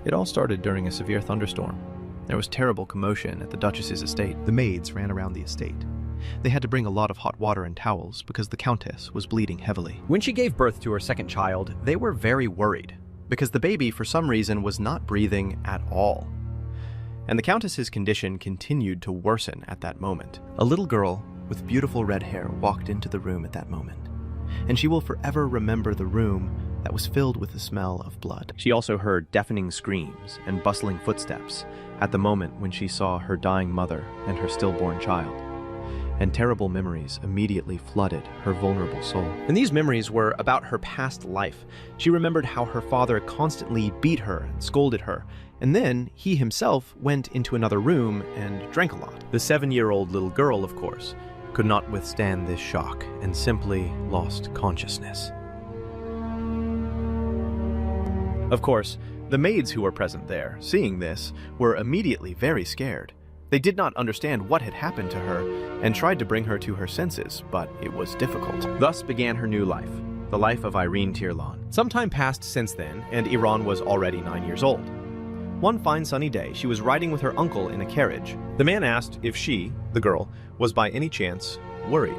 It all started during a severe thunderstorm. There was terrible commotion at the Duchess's estate. The maids ran around the estate. They had to bring a lot of hot water and towels because the Countess was bleeding heavily. When she gave birth to her second child, they were very worried, because the baby, for some reason, was not breathing at all. And the Countess's condition continued to worsen at that moment. A little girl with beautiful red hair walked into the room at that moment, and she will forever remember the room that was filled with the smell of blood. She also heard deafening screams and bustling footsteps at the moment when she saw her dying mother and her stillborn child. And terrible memories immediately flooded her vulnerable soul. And these memories were about her past life. She remembered how her father constantly beat her and scolded her, and then he himself went into another room and drank a lot. The 7-year-old little girl, of course, could not withstand this shock and simply lost consciousness. Of course, the maids who were present there, seeing this, were immediately very scared. They did not understand what had happened to her and tried to bring her to her senses, but it was difficult. Thus began her new life, the life of Irene Tirlon. Some time passed since then, and Iran was already 9 years old. One fine sunny day, she was riding with her uncle in a carriage. The man asked if she, the girl, was by any chance worried.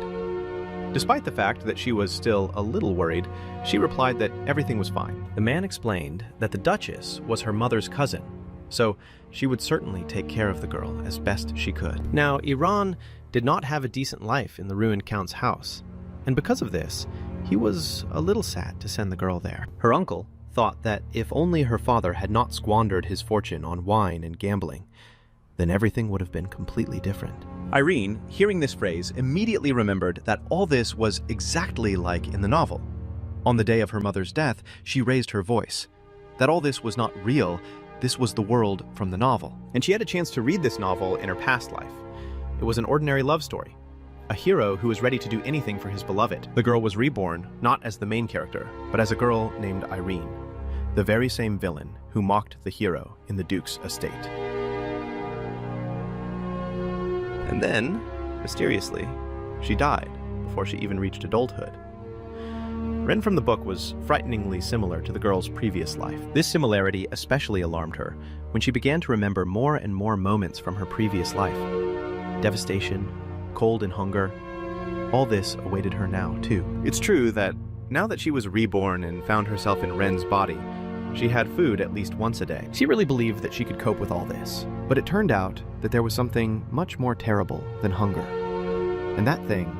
Despite the fact that she was still a little worried, she replied that everything was fine. The man explained that the Duchess was her mother's cousin, so she would certainly take care of the girl as best she could. Now, Iran did not have a decent life in the ruined Count's house, and because of this, he was a little sad to send the girl there. Her uncle thought that if only her father had not squandered his fortune on wine and gambling, then everything would have been completely different. Irene, hearing this phrase, immediately remembered that all this was exactly like in the novel. On the day of her mother's death, she raised her voice. That all this was not real, this was the world from the novel. And she had a chance to read this novel in her past life. It was an ordinary love story. A hero who was ready to do anything for his beloved. The girl was reborn, not as the main character, but as a girl named Irene, the very same villain who mocked the hero in the Duke's estate. And then, mysteriously, she died before she even reached adulthood. Ren from the book was frighteningly similar to the girl's previous life. This similarity especially alarmed her when she began to remember more and more moments from her previous life. Devastation, cold and hunger, all this awaited her now, too. It's true that now that she was reborn and found herself in Ren's body, she had food at least once a day. She really believed that she could cope with all this, but it turned out that there was something much more terrible than hunger. And that thing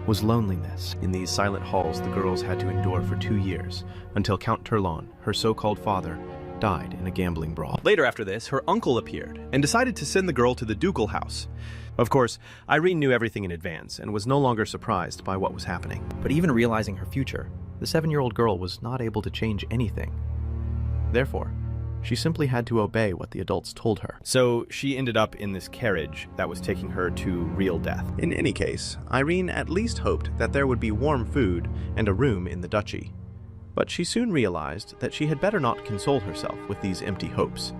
was loneliness. In these silent halls the girls had to endure for 2 years, until Count Tirlon, her so-called father, died in a gambling brawl. Later after this, her uncle appeared and decided to send the girl to the ducal house. Of course, Irene knew everything in advance and was no longer surprised by what was happening. But even realizing her future, the 7-year-old girl was not able to change anything. Therefore, she simply had to obey what the adults told her. So she ended up in this carriage that was taking her to real death. In any case, Irene at least hoped that there would be warm food and a room in the duchy. But she soon realized that she had better not console herself with these empty hopes.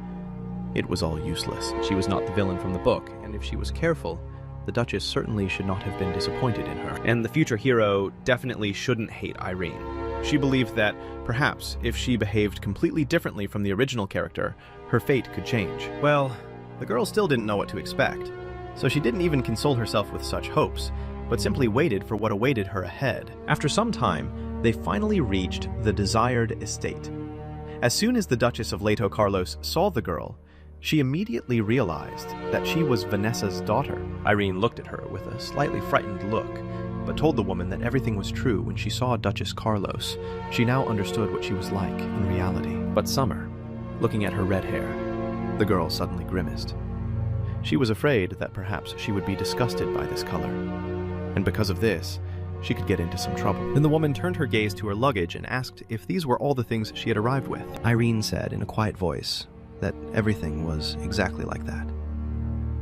It was all useless. She was not the villain from the book, and if she was careful, the Duchess certainly should not have been disappointed in her. And the future hero definitely shouldn't hate Irene. She believed that, perhaps, if she behaved completely differently from the original character, her fate could change. Well, the girl still didn't know what to expect, so she didn't even console herself with such hopes, but simply waited for what awaited her ahead. After some time, they finally reached the desired estate. As soon as the Duchess of Leto Carlos saw the girl, she immediately realized that she was Vanessa's daughter. Irene looked at her with a slightly frightened look, but told the woman that everything was true when she saw Duchess Carlos. She now understood what she was like in reality. But Summer, looking at her red hair, the girl suddenly grimaced. She was afraid that perhaps she would be disgusted by this color, and because of this, she could get into some trouble. Then the woman turned her gaze to her luggage and asked if these were all the things she had arrived with. Irene said in a quiet voice that everything was exactly like that.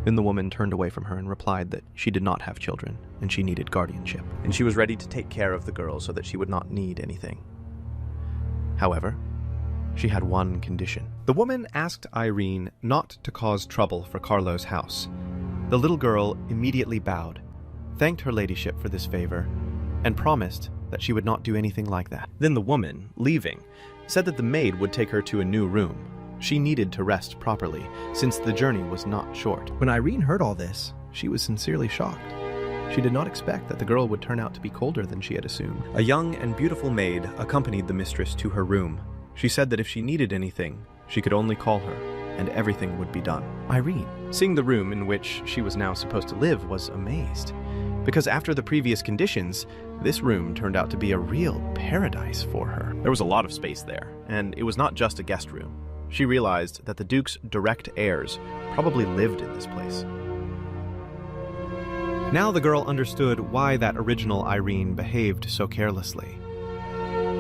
Then the woman turned away from her and replied that she did not have children, and she needed guardianship, and she was ready to take care of the girl so that she would not need anything. However, she had one condition. The woman asked Irene not to cause trouble for Carlos' house. The little girl immediately bowed, thanked her ladyship for this favor, and promised that she would not do anything like that. Then the woman, leaving, said that the maid would take her to a new room. She needed to rest properly, since the journey was not short. When Irene heard all this, she was sincerely shocked. She did not expect that the girl would turn out to be colder than she had assumed. A young and beautiful maid accompanied the mistress to her room. She said that if she needed anything, she could only call her, and everything would be done. Irene, seeing the room in which she was now supposed to live, was amazed. Because after the previous conditions, this room turned out to be a real paradise for her. There was a lot of space there, and it was not just a guest room. She realized that the Duke's direct heirs probably lived in this place. Now the girl understood why that original Irene behaved so carelessly.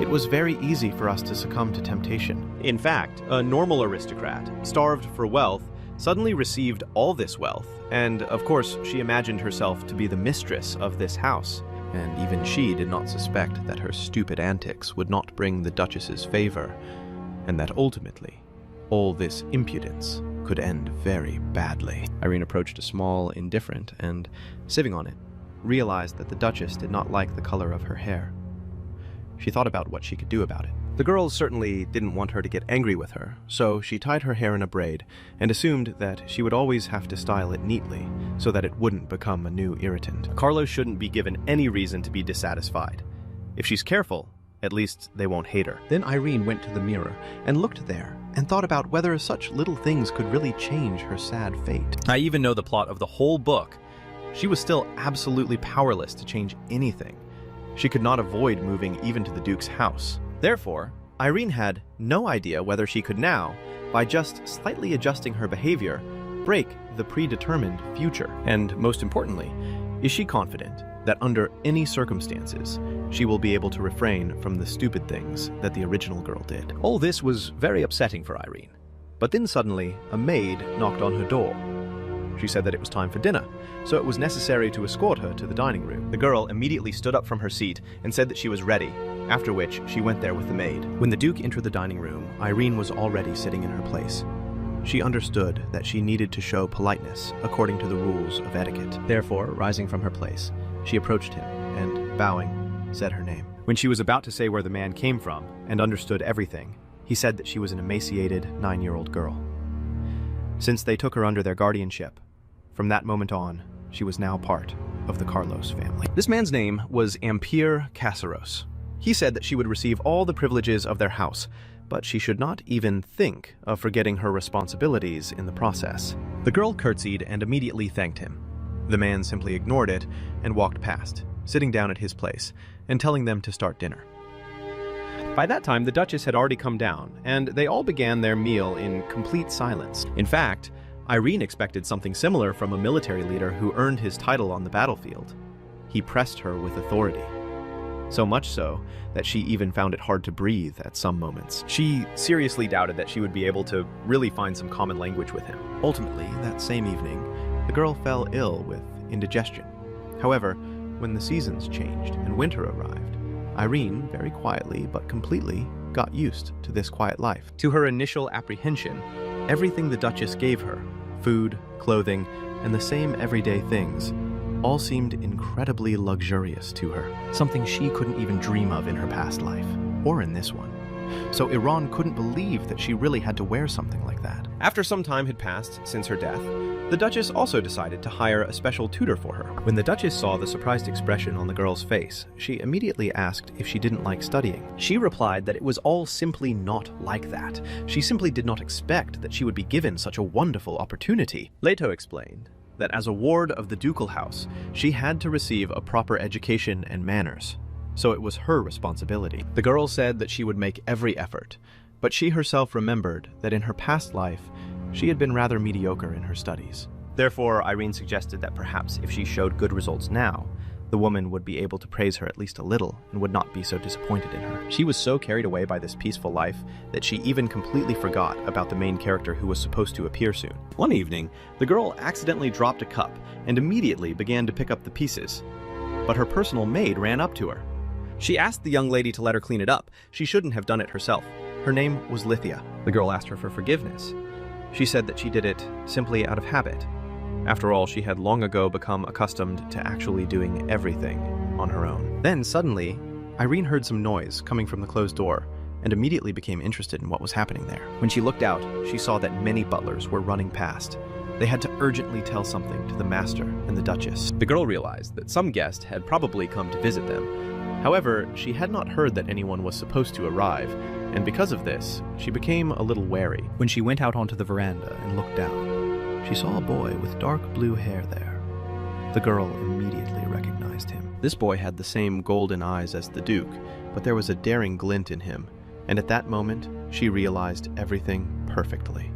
It was very easy for us to succumb to temptation. In fact, a normal aristocrat, starved for wealth, suddenly received all this wealth, and of course she imagined herself to be the mistress of this house. And even she did not suspect that her stupid antics would not bring the Duchess's favor, and that ultimately, all this impudence could end very badly. Irene approached a small, indifferent, and, sitting on it, realized that the Duchess did not like the color of her hair. She thought about what she could do about it. The girls certainly didn't want her to get angry with her, so she tied her hair in a braid and assumed that she would always have to style it neatly so that it wouldn't become a new irritant. Carlos shouldn't be given any reason to be dissatisfied. If she's careful, at least they won't hate her. Then Irene went to the mirror and looked there and thought about whether such little things could really change her sad fate. I even know the plot of the whole book. She was still absolutely powerless to change anything. She could not avoid moving even to the Duke's house. Therefore, Irene had no idea whether she could now, by just slightly adjusting her behavior, break the predetermined future. And most importantly, is she confident that under any circumstances, she will be able to refrain from the stupid things that the original girl did? All this was very upsetting for Irene. But then suddenly, a maid knocked on her door. She said that it was time for dinner, so it was necessary to escort her to the dining room. The girl immediately stood up from her seat and said that she was ready, after which she went there with the maid. When the Duke entered the dining room, Irene was already sitting in her place. She understood that she needed to show politeness according to the rules of etiquette. Therefore, rising from her place, she approached him and, bowing, said her name. When she was about to say where the man came from and understood everything, he said that she was an emaciated 9-year-old girl. Since they took her under their guardianship, from that moment on, she was now part of the Carlos family. This man's name was Ampere Casaros. He said that she would receive all the privileges of their house, but she should not even think of forgetting her responsibilities in the process. The girl curtsied and immediately thanked him. The man simply ignored it and walked past, sitting down at his place and telling them to start dinner. By that time, the Duchess had already come down, and they all began their meal in complete silence. In fact, Irene expected something similar from a military leader who earned his title on the battlefield. He pressed her with authority. So much so that she even found it hard to breathe at some moments. She seriously doubted that she would be able to really find some common language with him. Ultimately, that same evening, the girl fell ill with indigestion. However, when the seasons changed and winter arrived, Irene, very quietly but completely, got used to this quiet life. To her initial apprehension, everything the Duchess gave her, food, clothing, and the same everyday things, all seemed incredibly luxurious to her, something she couldn't even dream of in her past life, or in this one. So Iran couldn't believe that she really had to wear something like that. After some time had passed since her death, the Duchess also decided to hire a special tutor for her. When the Duchess saw the surprised expression on the girl's face, she immediately asked if she didn't like studying. She replied that it was all simply not like that. She simply did not expect that she would be given such a wonderful opportunity. Leto explained that as a ward of the ducal house, she had to receive a proper education and manners, so it was her responsibility. The girl said that she would make every effort, but she herself remembered that in her past life, she had been rather mediocre in her studies. Therefore, Irene suggested that perhaps if she showed good results now, the woman would be able to praise her at least a little and would not be so disappointed in her. She was so carried away by this peaceful life that she even completely forgot about the main character who was supposed to appear soon. One evening, the girl accidentally dropped a cup and immediately began to pick up the pieces. But her personal maid ran up to her. She asked the young lady to let her clean it up. She shouldn't have done it herself. Her name was Lithia. The girl asked her for forgiveness. She said that she did it simply out of habit. After all, she had long ago become accustomed to actually doing everything on her own. Then, suddenly, Irene heard some noise coming from the closed door and immediately became interested in what was happening there. When she looked out, she saw that many butlers were running past. They had to urgently tell something to the master and the Duchess. The girl realized that some guest had probably come to visit them. However, she had not heard that anyone was supposed to arrive, and because of this, she became a little wary. When she went out onto the veranda and looked down, she saw a boy with dark blue hair there. The girl immediately recognized him. This boy had the same golden eyes as the Duke, but there was a daring glint in him, and at that moment, she realized everything perfectly.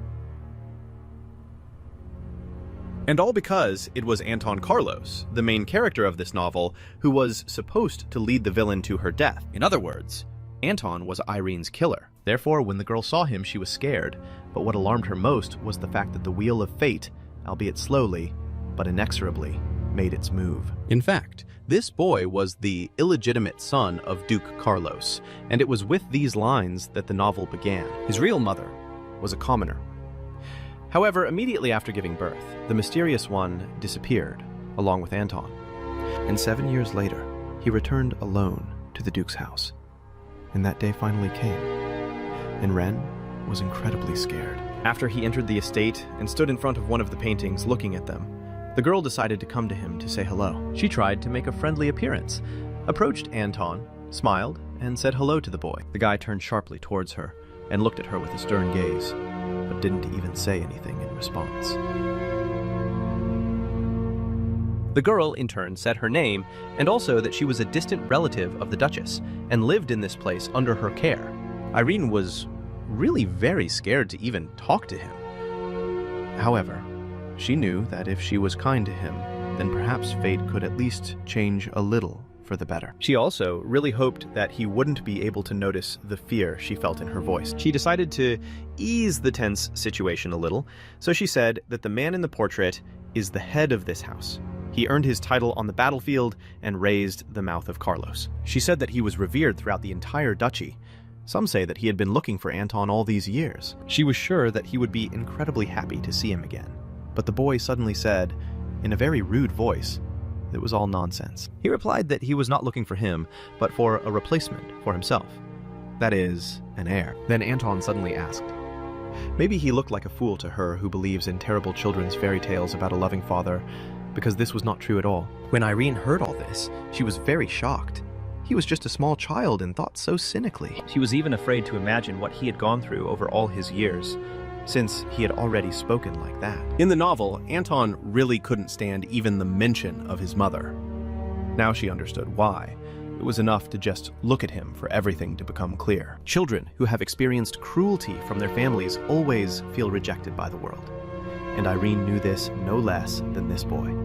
And all because it was Anton Carlos, the main character of this novel, who was supposed to lead the villain to her death. In other words, Anton was Irene's killer. Therefore, when the girl saw him, she was scared, but what alarmed her most was the fact that the wheel of fate, albeit slowly, but inexorably, made its move. In fact, this boy was the illegitimate son of Duke Carlos, and it was with these lines that the novel began. His real mother was a commoner. However, immediately after giving birth, the mysterious one disappeared, along with Anton. And 7 years later, he returned alone to the Duke's house. And that day finally came, and Ren was incredibly scared. After he entered the estate and stood in front of one of the paintings looking at them, the girl decided to come to him to say hello. She tried to make a friendly appearance, approached Anton, smiled, and said hello to the boy. The guy turned sharply towards her and looked at her with a stern gaze, but didn't even say anything in response. The girl, in turn, said her name, and also that she was a distant relative of the Duchess, and lived in this place under her care. Irene was really very scared to even talk to him. However, she knew that if she was kind to him, then perhaps fate could at least change a little for the better. She also really hoped that he wouldn't be able to notice the fear she felt in her voice. She decided to ease the tense situation a little, so she said that the man in the portrait is the head of this house. He earned his title on the battlefield and raised the mouth of Carlos. She said that he was revered throughout the entire duchy. Some say that he had been looking for Anton all these years. She was sure that he would be incredibly happy to see him again. But the boy suddenly said, in a very rude voice, it was all nonsense. He replied that he was not looking for him, but for a replacement for himself. That is, an heir. Then Anton suddenly asked. Maybe he looked like a fool to her who believes in terrible children's fairy tales about a loving father, because this was not true at all. When Irene heard all this, she was very shocked. He was just a small child and thought so cynically. She was even afraid to imagine what he had gone through over all his years, since he had already spoken like that. In the novel, Anton really couldn't stand even the mention of his mother. Now she understood why. It was enough to just look at him for everything to become clear. Children who have experienced cruelty from their families always feel rejected by the world. And Irene knew this no less than this boy.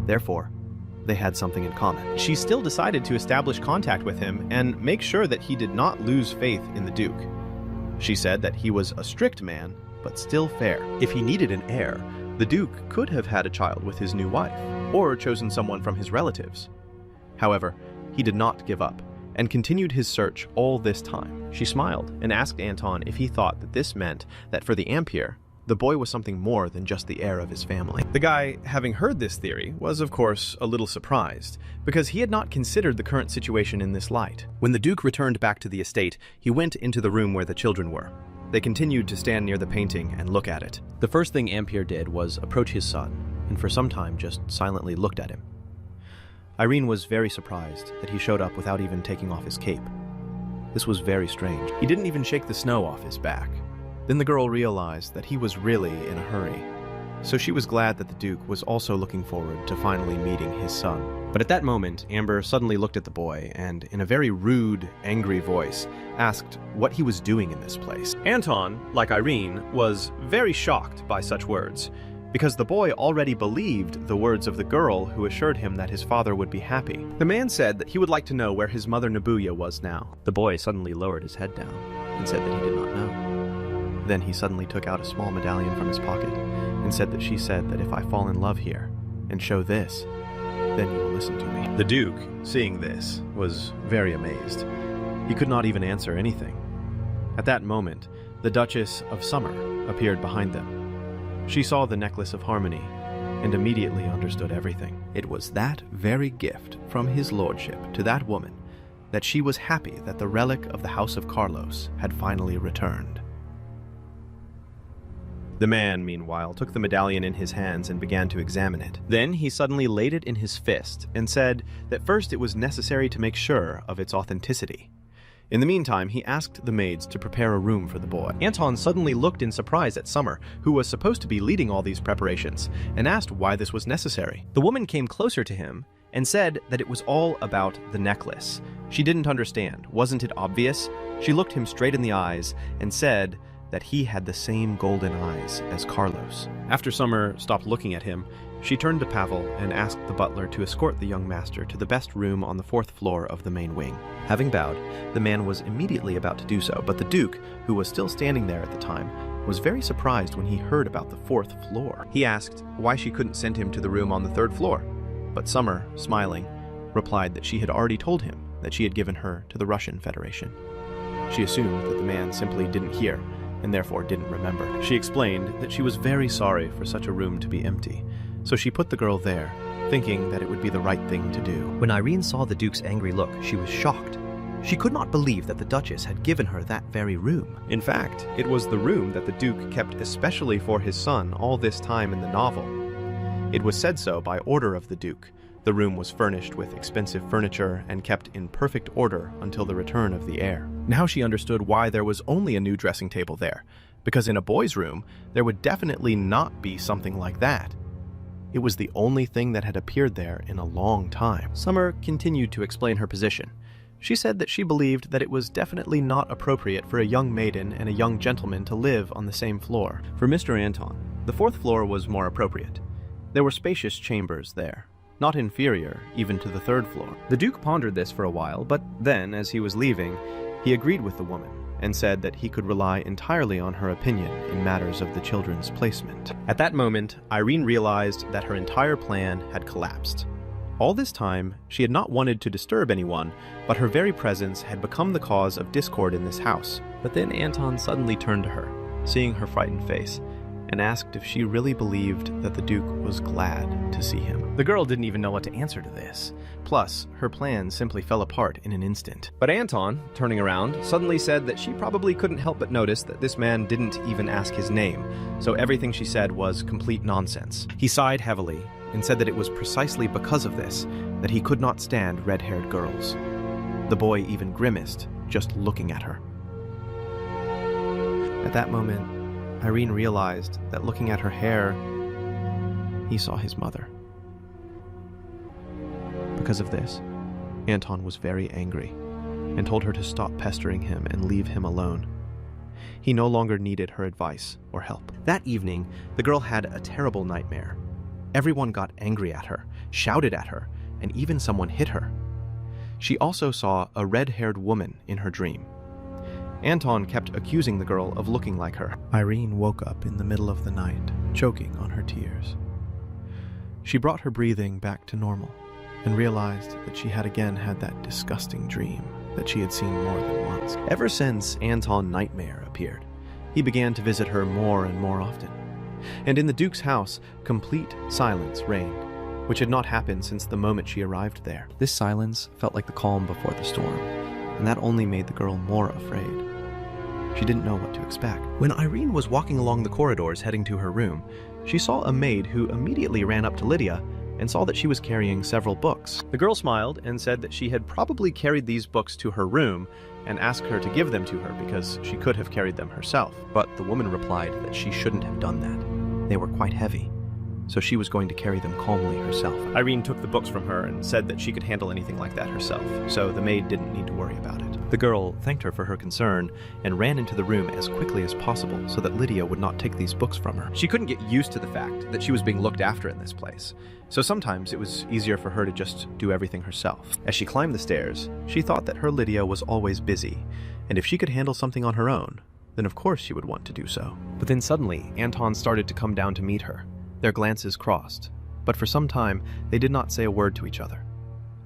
Therefore, they had something in common. She still decided to establish contact with him and make sure that he did not lose faith in the Duke. She said that he was a strict man, but still fair. If he needed an heir, the Duke could have had a child with his new wife, or chosen someone from his relatives. However, he did not give up, and continued his search all this time. She smiled and asked Anton if he thought that this meant that for the Ampere, the boy was something more than just the heir of his family. The guy, having heard this theory, was of course a little surprised, because he had not considered the current situation in this light. When the Duke returned back to the estate, he went into the room where the children were. They continued to stand near the painting and look at it. The first thing Ampere did was approach his son, and for some time just silently looked at him. Irene was very surprised that he showed up without even taking off his cape. This was very strange. He didn't even shake the snow off his back. Then the girl realized that he was really in a hurry, so she was glad that the Duke was also looking forward to finally meeting his son. But at that moment, Amber suddenly looked at the boy and, in a very rude, angry voice, asked what he was doing in this place. Anton, like Irene, was very shocked by such words, because the boy already believed the words of the girl who assured him that his father would be happy. The man said that he would like to know where his mother Nabuya was now. The boy suddenly lowered his head down and said that he did not know. Then he suddenly took out a small medallion from his pocket and said that she said that if I fall in love here and show this, then you will listen to me. The Duke, seeing this, was very amazed. He could not even answer anything. At that moment, the Duchess of Summer appeared behind them. She saw the necklace of harmony and immediately understood everything. It was that very gift from his lordship to that woman that she was happy that the relic of the House of Carlos had finally returned. The man, meanwhile, took the medallion in his hands and began to examine it. Then he suddenly laid it in his fist and said that first it was necessary to make sure of its authenticity. In the meantime, he asked the maids to prepare a room for the boy. Anton suddenly looked in surprise at Summer, who was supposed to be leading all these preparations, and asked why this was necessary. The woman came closer to him and said that it was all about the necklace. She didn't understand. Wasn't it obvious? She looked him straight in the eyes and said that he had the same golden eyes as Carlos. After Summer stopped looking at him, she turned to Pavel and asked the butler to escort the young master to the best room on the 4th floor of the main wing. Having bowed, the man was immediately about to do so, but the Duke, who was still standing there at the time, was very surprised when he heard about the 4th floor. He asked why she couldn't send him to the room on the 3rd floor, but Summer, smiling, replied that she had already told him that she had given her to the Russian Federation. She assumed that the man simply didn't hear, and therefore didn't remember. She explained that she was very sorry for such a room to be empty, so she put the girl there, thinking that it would be the right thing to do. When Irene saw the Duke's angry look, she was shocked. She could not believe that the Duchess had given her that very room. In fact, it was the room that the Duke kept especially for his son all this time in the novel. It was said so by order of the Duke. The room was furnished with expensive furniture and kept in perfect order until the return of the heir. Now she understood why there was only a new dressing table there, because in a boy's room, there would definitely not be something like that. It was the only thing that had appeared there in a long time. Summer continued to explain her position. She said that she believed that it was definitely not appropriate for a young maiden and a young gentleman to live on the same floor. For Mr. Anton, the 4th floor was more appropriate. There were spacious chambers there, not inferior even to the 3rd floor. The Duke pondered this for a while, but then, as he was leaving, he agreed with the woman and said that he could rely entirely on her opinion in matters of the children's placement. At that moment, Irene realized that her entire plan had collapsed. All this time, she had not wanted to disturb anyone, but her very presence had become the cause of discord in this house. But then Anton suddenly turned to her, seeing her frightened face, and asked if she really believed that the Duke was glad to see him. The girl didn't even know what to answer to this. Plus, her plan simply fell apart in an instant. But Anton, turning around, suddenly said that she probably couldn't help but notice that this man didn't even ask his name, so everything she said was complete nonsense. He sighed heavily and said that it was precisely because of this that he could not stand red-haired girls. The boy even grimaced just looking at her. At that moment, Irene realized that looking at her hair, he saw his mother. Because of this, Anton was very angry and told her to stop pestering him and leave him alone. He no longer needed her advice or help. That evening, the girl had a terrible nightmare. Everyone got angry at her, shouted at her, and even someone hit her. She also saw a red-haired woman in her dream. Anton kept accusing the girl of looking like her. Irene woke up in the middle of the night, choking on her tears. She brought her breathing back to normal and realized that she had again had that disgusting dream that she had seen more than once. Ever since Anton Nightmare appeared, he began to visit her more and more often. And in the Duke's house, complete silence reigned, which had not happened since the moment she arrived there. This silence felt like the calm before the storm, and that only made the girl more afraid. She didn't know what to expect. When Irene was walking along the corridors heading to her room, she saw a maid who immediately ran up to Lydia and saw that she was carrying several books. The girl smiled and said that she had probably carried these books to her room and asked her to give them to her because she could have carried them herself. But the woman replied that she shouldn't have done that. They were quite heavy, so she was going to carry them calmly herself. Irene took the books from her and said that she could handle anything like that herself, so the maid didn't need to worry about it. The girl thanked her for her concern and ran into the room as quickly as possible so that Lydia would not take these books from her. She couldn't get used to the fact that she was being looked after in this place, so sometimes it was easier for her to just do everything herself. As she climbed the stairs, she thought that her Lydia was always busy, and if she could handle something on her own, then of course she would want to do so. But then suddenly, Anton started to come down to meet her. Their glances crossed, but for some time, they did not say a word to each other.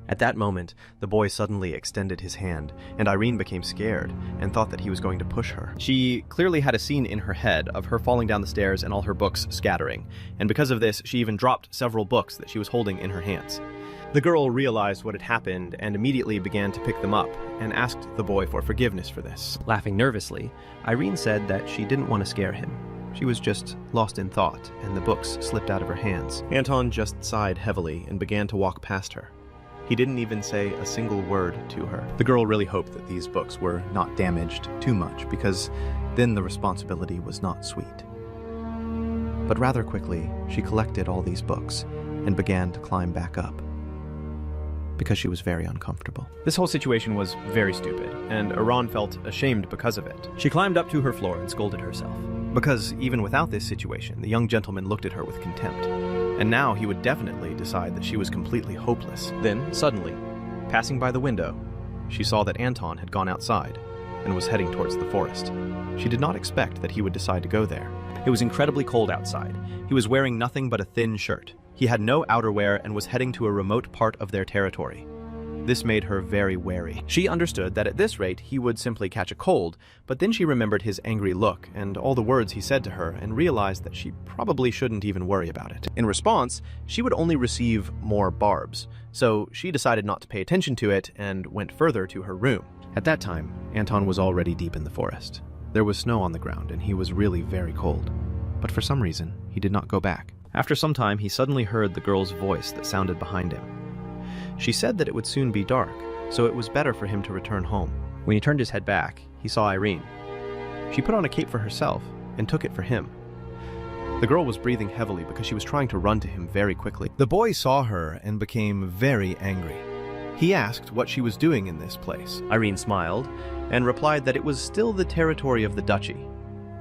At that moment, the boy suddenly extended his hand, and Irene became scared and thought that he was going to push her. She clearly had a scene in her head of her falling down the stairs and all her books scattering, and because of this, she even dropped several books that she was holding in her hands. The girl realized what had happened and immediately began to pick them up and asked the boy for forgiveness for this. Laughing nervously, Irene said that she didn't want to scare him. She was just lost in thought, and the books slipped out of her hands. Anton just sighed heavily and began to walk past her. He didn't even say a single word to her. The girl really hoped that these books were not damaged too much, because then the responsibility was not sweet. But rather quickly, she collected all these books and began to climb back up, because she was very uncomfortable. This whole situation was very stupid, and Iran felt ashamed because of it. She climbed up to her floor and scolded herself. Because even without this situation, the young gentleman looked at her with contempt, and now he would definitely decide that she was completely hopeless. Then, suddenly, passing by the window, she saw that Anton had gone outside and was heading towards the forest. She did not expect that he would decide to go there. It was incredibly cold outside. He was wearing nothing but a thin shirt. He had no outerwear and was heading to a remote part of their territory. This made her very wary. She understood that at this rate he would simply catch a cold, but then she remembered his angry look and all the words he said to her and realized that she probably shouldn't even worry about it. In response, she would only receive more barbs, so she decided not to pay attention to it and went further to her room. At that time, Anton was already deep in the forest. There was snow on the ground and he was really very cold, but for some reason, he did not go back. After some time, he suddenly heard the girl's voice that sounded behind him. She said that it would soon be dark, so it was better for him to return home. When he turned his head back, he saw Irene. She put on a cape for herself and took it for him. The girl was breathing heavily because she was trying to run to him very quickly. The boy saw her and became very angry. He asked what she was doing in this place. Irene smiled and replied that it was still the territory of the duchy.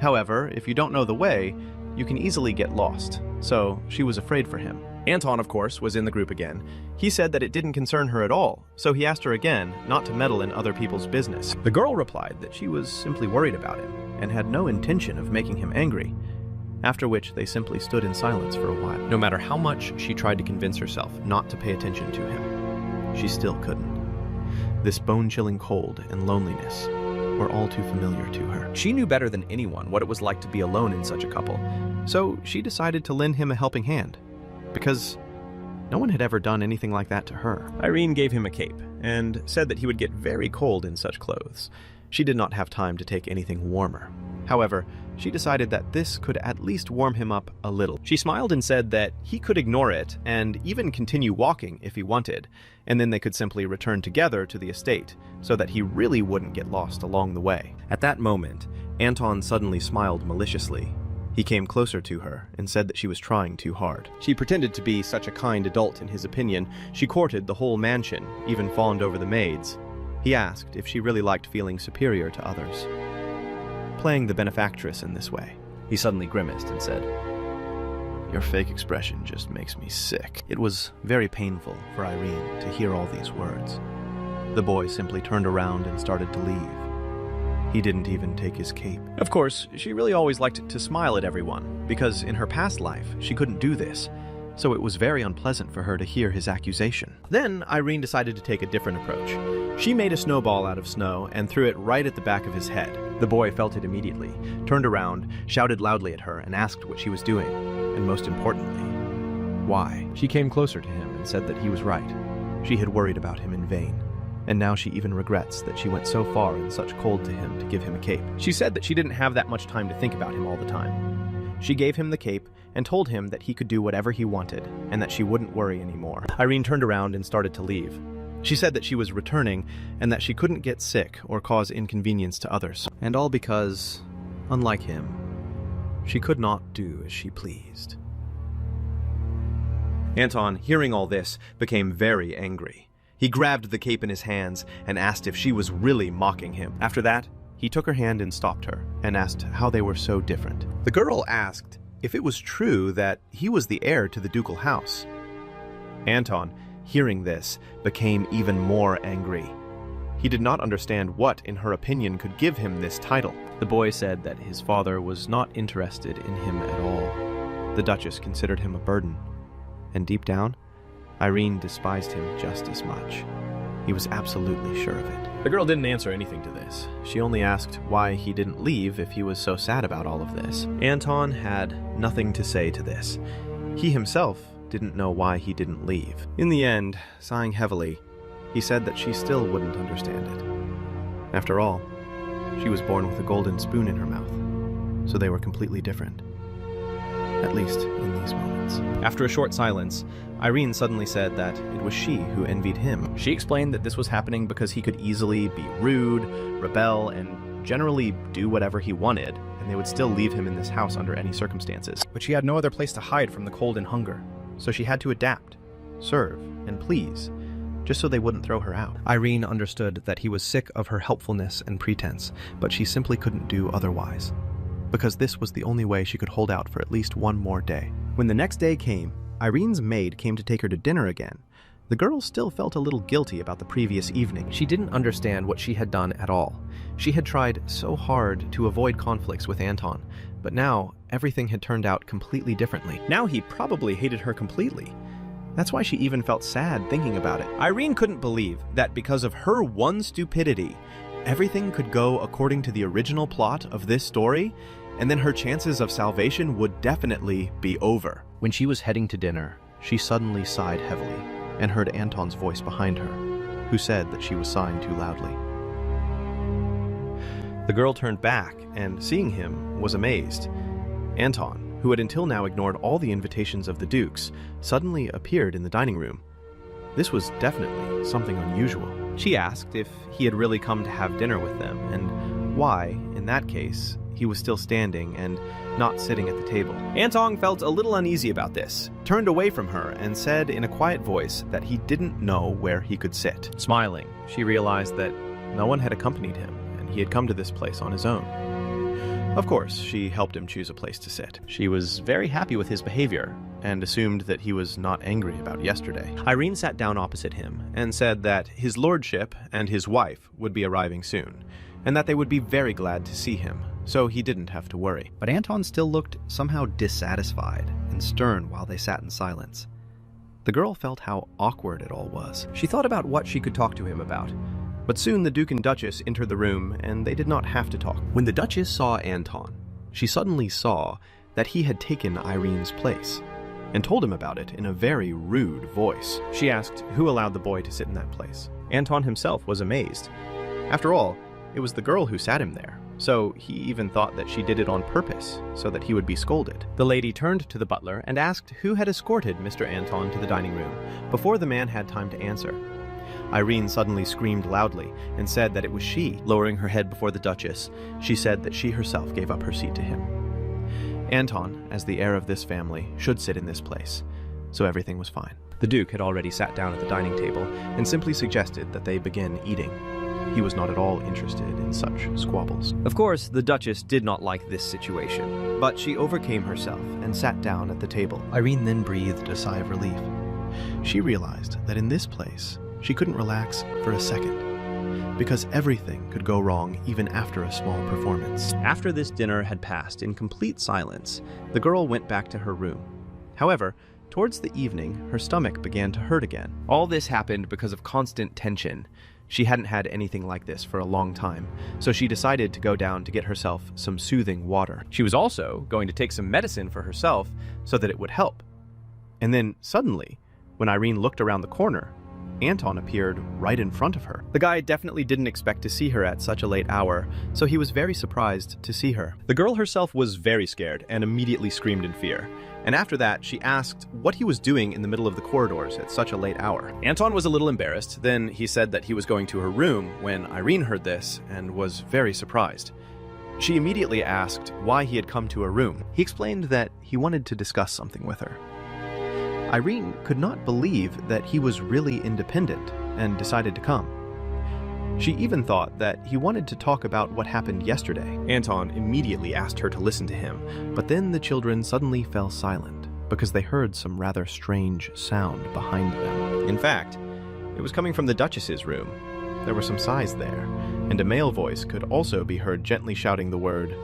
However, if you don't know the way, you can easily get lost, so she was afraid for him. Anton, of course, was in the group again. He said that it didn't concern her at all, so he asked her again not to meddle in other people's business. The girl replied that she was simply worried about him and had no intention of making him angry, after which they simply stood in silence for a while. No matter how much she tried to convince herself not to pay attention to him, she still couldn't. This bone-chilling cold and loneliness were all too familiar to her. She knew better than anyone what it was like to be alone in such a couple, so she decided to lend him a helping hand, because no one had ever done anything like that to her. Irene gave him a cape and said that he would get very cold in such clothes. She did not have time to take anything warmer. However, she decided that this could at least warm him up a little. She smiled and said that he could ignore it and even continue walking if he wanted, and then they could simply return together to the estate so that he really wouldn't get lost along the way. At that moment, Anton suddenly smiled maliciously. He came closer to her and said that she was trying too hard. She pretended to be such a kind adult in his opinion. She courted the whole mansion, even fawned over the maids. He asked if she really liked feeling superior to others, playing the benefactress in this way. He suddenly grimaced and said, "Your fake expression just makes me sick." It was very painful for Irene to hear all these words. The boy simply turned around and started to leave. He didn't even take his cape. Of course, she really always liked to smile at everyone, because in her past life, she couldn't do this, so it was very unpleasant for her to hear his accusation. Then, Irene decided to take a different approach. She made a snowball out of snow and threw it right at the back of his head. The boy felt it immediately, turned around, shouted loudly at her, and asked what she was doing, and most importantly, why. She came closer to him and said that he was right. She had worried about him in vain, and now she even regrets that she went so far in such cold to him to give him a cape. She said that she didn't have that much time to think about him all the time. She gave him the cape and told him that he could do whatever he wanted and that she wouldn't worry anymore. Irene turned around and started to leave. She said that she was returning and that she couldn't get sick or cause inconvenience to others. And all because, unlike him, she could not do as she pleased. Anton, hearing all this, became very angry. He grabbed the cape in his hands and asked if she was really mocking him. After that, he took her hand and stopped her and asked how they were so different. The girl asked if it was true that he was the heir to the ducal house. Anton, hearing this, became even more angry. He did not understand what, in her opinion, could give him this title. The boy said that his father was not interested in him at all. The Duchess considered him a burden, and deep down, Irene despised him just as much. He was absolutely sure of it. The girl didn't answer anything to this. She only asked why he didn't leave if he was so sad about all of this. Anton had nothing to say to this. He himself didn't know why he didn't leave. In the end, sighing heavily, he said that she still wouldn't understand it. After all, she was born with a golden spoon in her mouth, so they were completely different. At least in these moments. After a short silence, Irene suddenly said that it was she who envied him. She explained that this was happening because he could easily be rude, rebel, and generally do whatever he wanted, and they would still leave him in this house under any circumstances. But she had no other place to hide from the cold and hunger, so she had to adapt, serve, and please, just so they wouldn't throw her out. Irene understood that he was sick of her helpfulness and pretense, but she simply couldn't do otherwise, because this was the only way she could hold out for at least one more day. When the next day came, Irene's maid came to take her to dinner again. The girl still felt a little guilty about the previous evening. She didn't understand what she had done at all. She had tried so hard to avoid conflicts with Anton, but now everything had turned out completely differently. Now he probably hated her completely. That's why she even felt sad thinking about it. Irene couldn't believe that because of her one stupidity, everything could go according to the original plot of this story, and then her chances of salvation would definitely be over. When she was heading to dinner, she suddenly sighed heavily and heard Anton's voice behind her, who said that she was sighing too loudly. The girl turned back and, seeing him, was amazed. Anton, who had until now ignored all the invitations of the Dukes, suddenly appeared in the dining room. This was definitely something unusual. She asked if he had really come to have dinner with them, and why, in that case, he was still standing and not sitting at the table. Anton felt a little uneasy about this, turned away from her, and said in a quiet voice that he didn't know where he could sit. Smiling, she realized that no one had accompanied him, and he had come to this place on his own. Of course, she helped him choose a place to sit. She was very happy with his behavior, and assumed that he was not angry about yesterday. Irene sat down opposite him, and said that his lordship and his wife would be arriving soon, and that they would be very glad to see him, so he didn't have to worry. But Anton still looked somehow dissatisfied and stern while they sat in silence. The girl felt how awkward it all was. She thought about what she could talk to him about. But soon the Duke and Duchess entered the room, and they did not have to talk. When the Duchess saw Anton, she suddenly saw that he had taken Irene's place, and told him about it in a very rude voice. She asked who allowed the boy to sit in that place. Anton himself was amazed. After all, it was the girl who sat him there, so he even thought that she did it on purpose, so that he would be scolded. The lady turned to the butler and asked who had escorted Mr. Anton to the dining room, before the man had time to answer. Irene suddenly screamed loudly and said that it was she. Lowering her head before the Duchess, she said that she herself gave up her seat to him. Anton, as the heir of this family, should sit in this place, so everything was fine. The Duke had already sat down at the dining table and simply suggested that they begin eating. He was not at all interested in such squabbles. Of course, the Duchess did not like this situation, but she overcame herself and sat down at the table. Irene then breathed a sigh of relief. She realized that in this place, she couldn't relax for a second, because everything could go wrong even after a small performance. After this dinner had passed in complete silence, the girl went back to her room. However, towards the evening, her stomach began to hurt again. All this happened because of constant tension. She hadn't had anything like this for a long time, so she decided to go down to get herself some soothing water. She was also going to take some medicine for herself so that it would help. And then, suddenly, when Irene looked around the corner, Anton appeared right in front of her. The guy definitely didn't expect to see her at such a late hour, so he was very surprised to see her. The girl herself was very scared and immediately screamed in fear. And after that, she asked what he was doing in the middle of the corridors at such a late hour. Anton was a little embarrassed. Then he said that he was going to her room when Irene heard this and was very surprised. She immediately asked why he had come to her room. He explained that he wanted to discuss something with her. Irene could not believe that he was really independent and decided to come. She even thought that he wanted to talk about what happened yesterday. Anton immediately asked her to listen to him, but then the children suddenly fell silent because they heard some rather strange sound behind them. In fact, it was coming from the Duchess's room. There were some sighs there, and a male voice could also be heard gently shouting the word,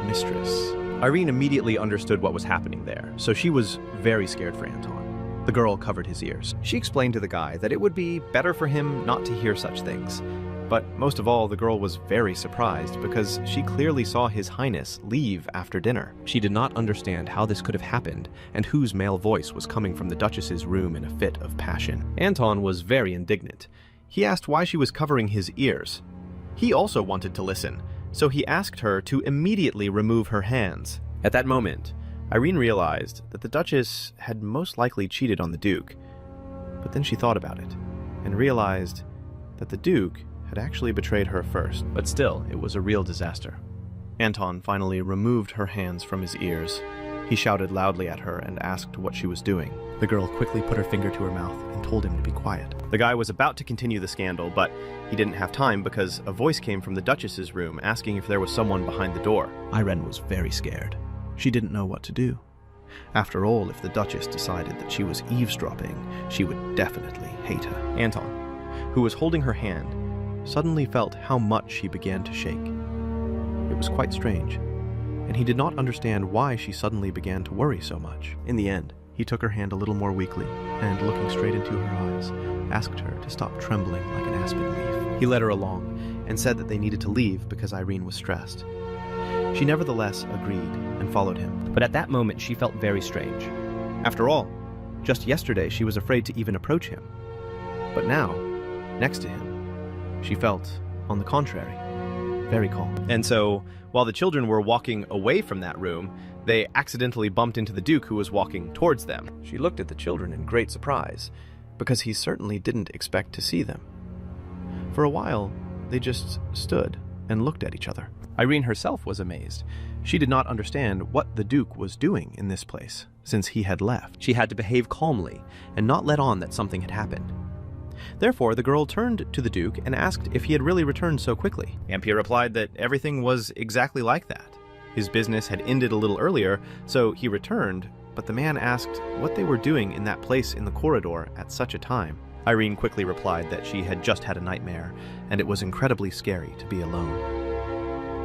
"Mistress." Irene immediately understood what was happening there, so she was very scared for Anton. The girl covered his ears. She explained to the guy that it would be better for him not to hear such things, But most of all, the girl was very surprised because she clearly saw His Highness leave after dinner. She did not understand how this could have happened and whose male voice was coming from the Duchess's room in a fit of passion. Anton was very indignant. He asked why she was covering his ears. He also wanted to listen, so he asked her to immediately remove her hands. At that moment, Irene realized that the Duchess had most likely cheated on the Duke. But then she thought about it and realized that the Duke had actually betrayed her first. But still, it was a real disaster. Anton finally removed her hands from his ears. He shouted loudly at her and asked what she was doing. The girl quickly put her finger to her mouth and told him to be quiet. The guy was about to continue the scandal, but he didn't have time because a voice came from the Duchess's room asking if there was someone behind the door. Irene was very scared. She didn't know what to do. After all, if the Duchess decided that she was eavesdropping, she would definitely hate her. Anton, who was holding her hand, suddenly felt how much she began to shake. It was quite strange, and he did not understand why she suddenly began to worry so much. In the end, he took her hand a little more weakly, and looking straight into her eyes, asked her to stop trembling like an aspen leaf. He led her along, and said that they needed to leave because Irene was stressed. She nevertheless agreed and followed him. But at that moment, she felt very strange. After all, just yesterday she was afraid to even approach him. But now, next to him, she felt, on the contrary, very calm. And so, while the children were walking away from that room, they accidentally bumped into the Duke, who was walking towards them. She looked at the children in great surprise, because he certainly didn't expect to see them. For a while, they just stood and looked at each other. Irene herself was amazed. She did not understand what the Duke was doing in this place, since he had left. She had to behave calmly and not let on that something had happened. Therefore, the girl turned to the Duke and asked if he had really returned so quickly. Ampere replied that everything was exactly like that. His business had ended a little earlier, so he returned, but the man asked what they were doing in that place in the corridor at such a time. Irene quickly replied that she had just had a nightmare, and it was incredibly scary to be alone.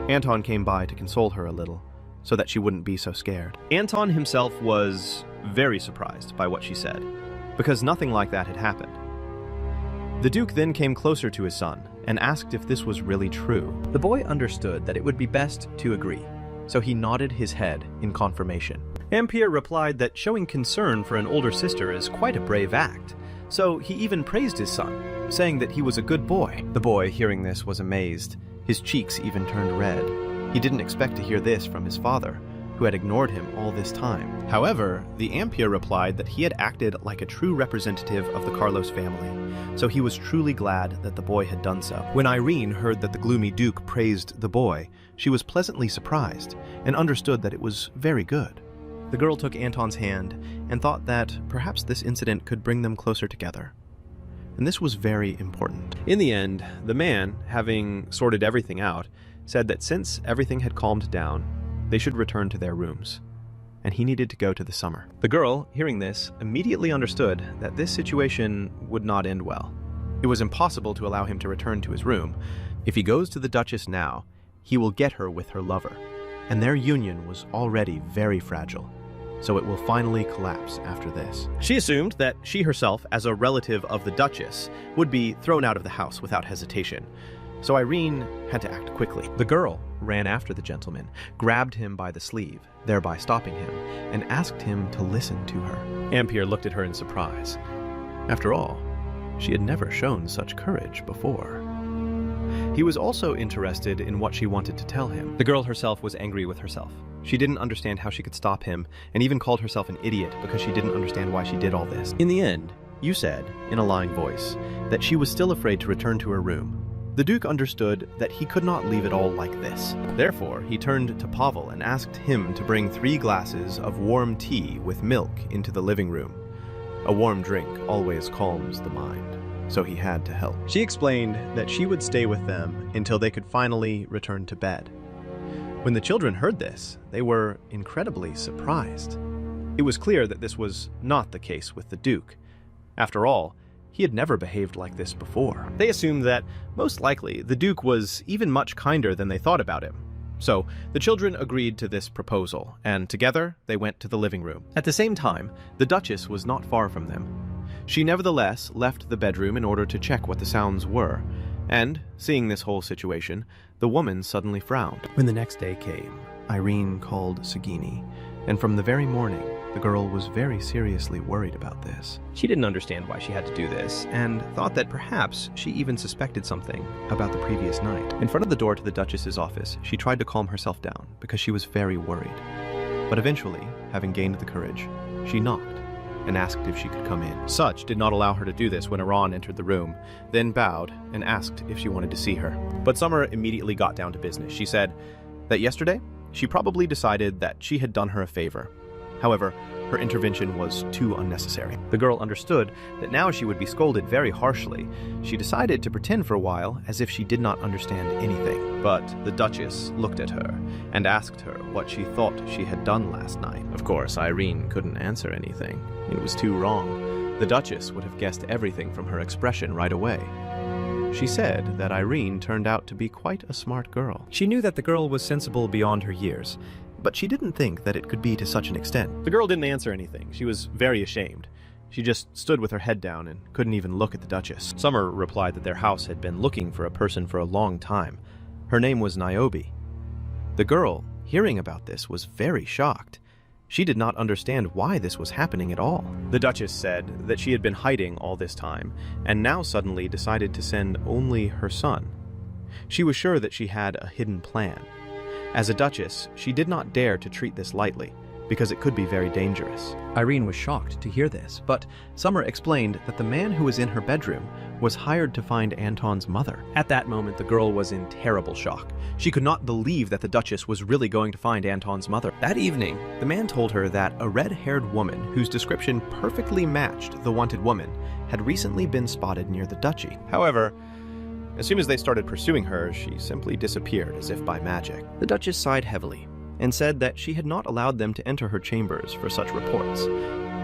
Anton came by to console her a little, so that she wouldn't be so scared. Anton himself was very surprised by what she said, because nothing like that had happened. The Duke then came closer to his son and asked if this was really true. The boy understood that it would be best to agree, so he nodded his head in confirmation. Ampere replied that showing concern for an older sister is quite a brave act, so he even praised his son, saying that he was a good boy. The boy, hearing this, was amazed. His cheeks even turned red. He didn't expect to hear this from his father, who had ignored him all this time. However, the Ampere replied that he had acted like a true representative of the Carlos family, so he was truly glad that the boy had done so. When Irene heard that the gloomy Duke praised the boy, she was pleasantly surprised and understood that it was very good. The girl took Anton's hand and thought that perhaps this incident could bring them closer together. And this was very important. In the end, the man, having sorted everything out, said that since everything had calmed down, they should return to their rooms, and he needed to go to the summer. The girl, hearing this, immediately understood that this situation would not end well. It was impossible to allow him to return to his room. If he goes to the Duchess now, he will get her with her lover, and their union was already very fragile, so it will finally collapse after this. She assumed that she herself, as a relative of the Duchess, would be thrown out of the house without hesitation, so Irene had to act quickly. The girl ran after the gentleman, grabbed him by the sleeve, thereby stopping him, and asked him to listen to her. Ampere looked at her in surprise. After all, she had never shown such courage before. He was also interested in what she wanted to tell him. The girl herself was angry with herself. She didn't understand how she could stop him, and even called herself an idiot because she didn't understand why she did all this. In the end, you said, in a lying voice, that she was still afraid to return to her room. The Duke understood that he could not leave it all like this. Therefore, he turned to Pavel and asked him to bring 3 glasses of warm tea with milk into the living room. A warm drink always calms the mind, so he had to help. She explained that she would stay with them until they could finally return to bed. When the children heard this, they were incredibly surprised. It was clear that this was not the case with the Duke. After all, he had never behaved like this before. They assumed that, most likely, the Duke was even much kinder than they thought about him. So, the children agreed to this proposal, and together, they went to the living room. At the same time, the Duchess was not far from them. She nevertheless left the bedroom in order to check what the sounds were, And, seeing this whole situation, the woman suddenly frowned. When the next day came, Irene called Sagini, and from the very morning, the girl was very seriously worried about this. She didn't understand why she had to do this, and thought that perhaps she even suspected something about the previous night. In front of the door to the Duchess's office, she tried to calm herself down because she was very worried. But eventually, having gained the courage, she knocked and asked if she could come in. Such did not allow her to do this when Iran entered the room, then bowed and asked if she wanted to see her. But Summer immediately got down to business. She said that yesterday, she probably decided that she had done her a favor. However, her intervention was too unnecessary. The girl understood that now she would be scolded very harshly. She decided to pretend for a while as if she did not understand anything. But the Duchess looked at her and asked her what she thought she had done last night. Of course, Irene couldn't answer anything. It was too wrong. The Duchess would have guessed everything from her expression right away. She said that Irene turned out to be quite a smart girl. She knew that the girl was sensible beyond her years, but she didn't think that it could be to such an extent. The girl didn't answer anything. She was very ashamed. She just stood with her head down and couldn't even look at the Duchess. Summer replied that their house had been looking for a person for a long time. Her name was Niobe. The girl, hearing about this, was very shocked. She did not understand why this was happening at all. The Duchess said that she had been hiding all this time, and now suddenly decided to send only her son. She was sure that she had a hidden plan. As a Duchess, she did not dare to treat this lightly, because it could be very dangerous. Irene was shocked to hear this, but Summer explained that the man who was in her bedroom was hired to find Anton's mother. At that moment, the girl was in terrible shock. She could not believe that the Duchess was really going to find Anton's mother. That evening, the man told her that a red-haired woman whose description perfectly matched the wanted woman had recently been spotted near the duchy. However, as soon as they started pursuing her, she simply disappeared as if by magic. The Duchess sighed heavily and said that she had not allowed them to enter her chambers for such reports,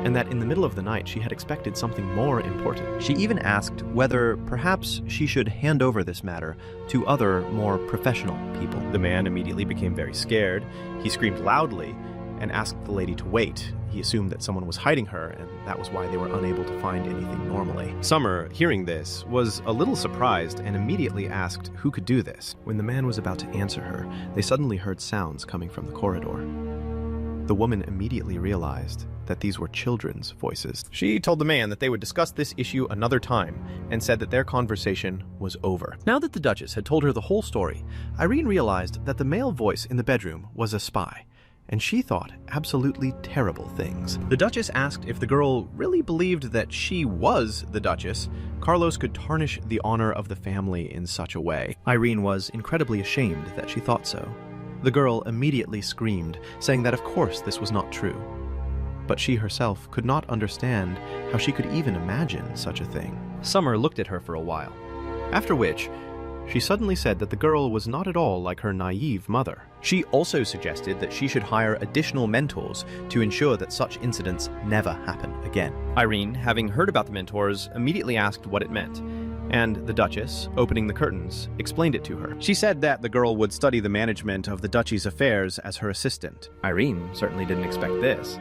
and that in the middle of the night she had expected something more important. She even asked whether perhaps she should hand over this matter to other, more professional people. The man immediately became very scared. He screamed loudly and asked the lady to wait. He assumed that someone was hiding her, and that was why they were unable to find anything normally. Summer, hearing this, was a little surprised and immediately asked who could do this. When the man was about to answer her, they suddenly heard sounds coming from the corridor. The woman immediately realized that these were children's voices. She told the man that they would discuss this issue another time and said that their conversation was over. Now that the Duchess had told her the whole story, Irene realized that the male voice in the bedroom was a spy, and she thought absolutely terrible things. The Duchess asked if the girl really believed that she was the Duchess, Carlos could tarnish the honor of the family in such a way. Irene was incredibly ashamed that she thought so. The girl immediately screamed, saying that of course this was not true. But she herself could not understand how she could even imagine such a thing. Summer looked at her for a while, after which she suddenly said that the girl was not at all like her naive mother. She also suggested that she should hire additional mentors to ensure that such incidents never happen again. Irene, having heard about the mentors, immediately asked what it meant, and the Duchess, opening the curtains, explained it to her. She said that the girl would study the management of the duchy's affairs as her assistant. Irene certainly didn't expect this.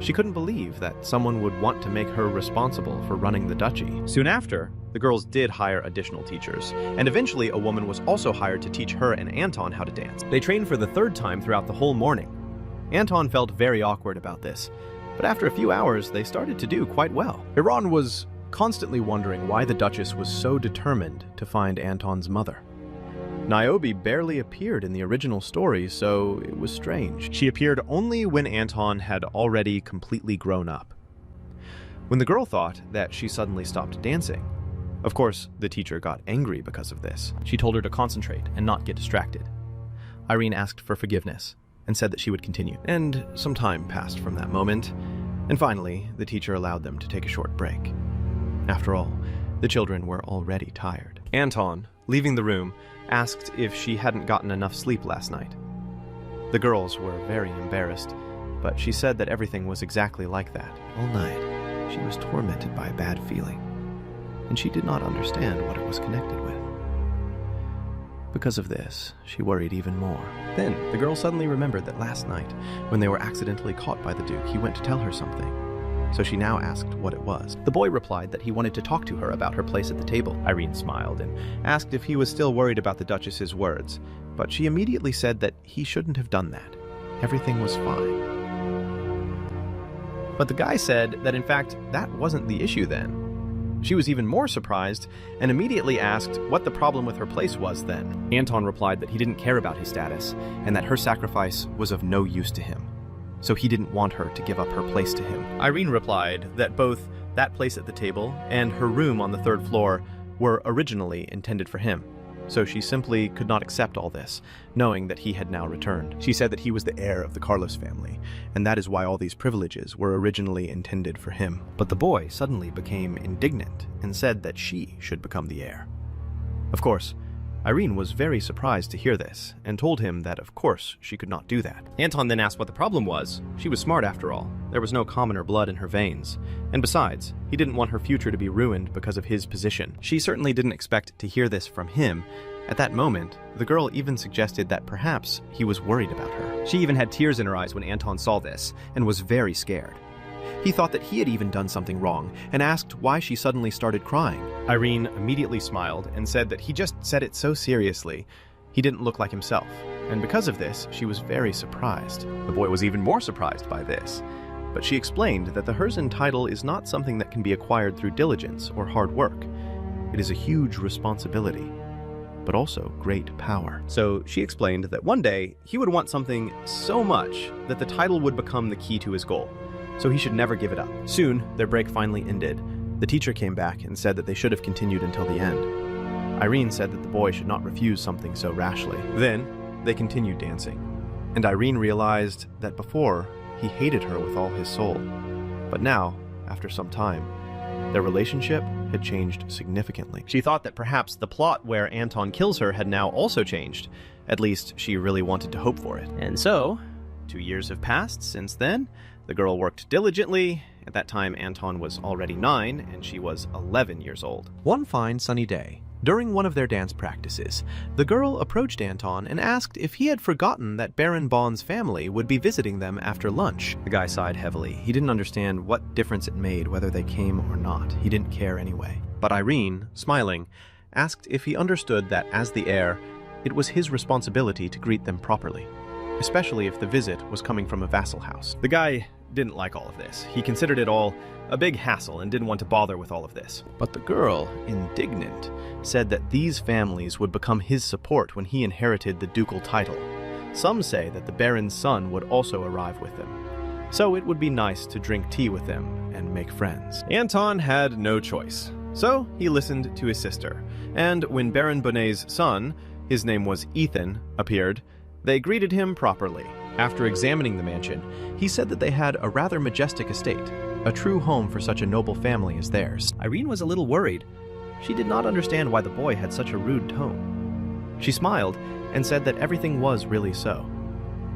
She couldn't believe that someone would want to make her responsible for running the duchy. Soon after, the girls did hire additional teachers, and eventually a woman was also hired to teach her and Anton how to dance. They trained for the third time throughout the whole morning. Anton felt very awkward about this, but after a few hours, they started to do quite well. Iran was constantly wondering why the Duchess was so determined to find Anton's mother. Niobe barely appeared in the original story, so it was strange. She appeared only when Anton had already completely grown up. When the girl thought that she suddenly stopped dancing, of course, the teacher got angry because of this. She told her to concentrate and not get distracted. Irene asked for forgiveness and said that she would continue. And some time passed from that moment, and finally, the teacher allowed them to take a short break. After all, the children were already tired. Anton, leaving the room, asked if she hadn't gotten enough sleep last night. The girls were very embarrassed, but she said that everything was exactly like that. All night, she was tormented by a bad feeling, and she did not understand what it was connected with. Because of this, she worried even more. Then, the girl suddenly remembered that last night, when they were accidentally caught by the Duke, he went to tell her something. so she now asked what it was. The boy replied that he wanted to talk to her about her place at the table. Irene smiled and asked if he was still worried about the Duchess's words, but she immediately said that he shouldn't have done that. Everything was fine. But the guy said that in fact that wasn't the issue then. She was even more surprised and immediately asked what the problem with her place was then. Anton replied that he didn't care about his status and that her sacrifice was of no use to him, so he didn't want her to give up her place to him. Irene replied that both that place at the table and her room on the 3rd floor were originally intended for him, so she simply could not accept all this, knowing that he had now returned. She said that he was the heir of the Carlos family, and that is why all these privileges were originally intended for him. But the boy suddenly became indignant and said that she should become the heir. Of course, Irene was very surprised to hear this, and told him that of course she could not do that. Anton then asked what the problem was. She was smart after all. There was no commoner blood in her veins. And besides, he didn't want her future to be ruined because of his position. She certainly didn't expect to hear this from him. At that moment, the girl even suggested that perhaps he was worried about her. She even had tears in her eyes when Anton saw this, and was very scared. He thought that he had even done something wrong, and asked why she suddenly started crying. Irene immediately smiled and said that he just said it so seriously. He didn't look like himself, and because of this, she was very surprised. The boy was even more surprised by this, but she explained that the Herzen title is not something that can be acquired through diligence or hard work. It is a huge responsibility, but also great power. So she explained that one day he would want something so much that the title would become the key to his goal, so he should never give it up. Soon, their break finally ended. The teacher came back and said that they should have continued until the end. Irene said that the boy should not refuse something so rashly. Then, they continued dancing, and Irene realized that before, he hated her with all his soul. But now, after some time, their relationship had changed significantly. She thought that perhaps the plot where Anton kills her had now also changed. At least, she really wanted to hope for it. And so, 2 years have passed since then. The girl worked diligently. At that time, Anton was already 9, and she was 11 years old. One fine sunny day, during one of their dance practices, the girl approached Anton and asked if he had forgotten that Baron Bond's family would be visiting them after lunch. The guy sighed heavily. He didn't understand what difference it made whether they came or not. He didn't care anyway. But Irene, smiling, asked if he understood that as the heir, it was his responsibility to greet them properly, especially if the visit was coming from a vassal house. The guy didn't like all of this. He considered it all a big hassle and didn't want to bother with all of this. But the girl, indignant, said that these families would become his support when he inherited the ducal title. Some say that the Baron's son would also arrive with them, so it would be nice to drink tea with them and make friends. Anton had no choice, so he listened to his sister, and when Baron Bonnet's son, his name was Ethan, appeared, they greeted him properly. After examining the mansion, he said that they had a rather majestic estate, a true home for such a noble family as theirs. Irene was a little worried. She did not understand why the boy had such a rude tone. She smiled and said that everything was really so.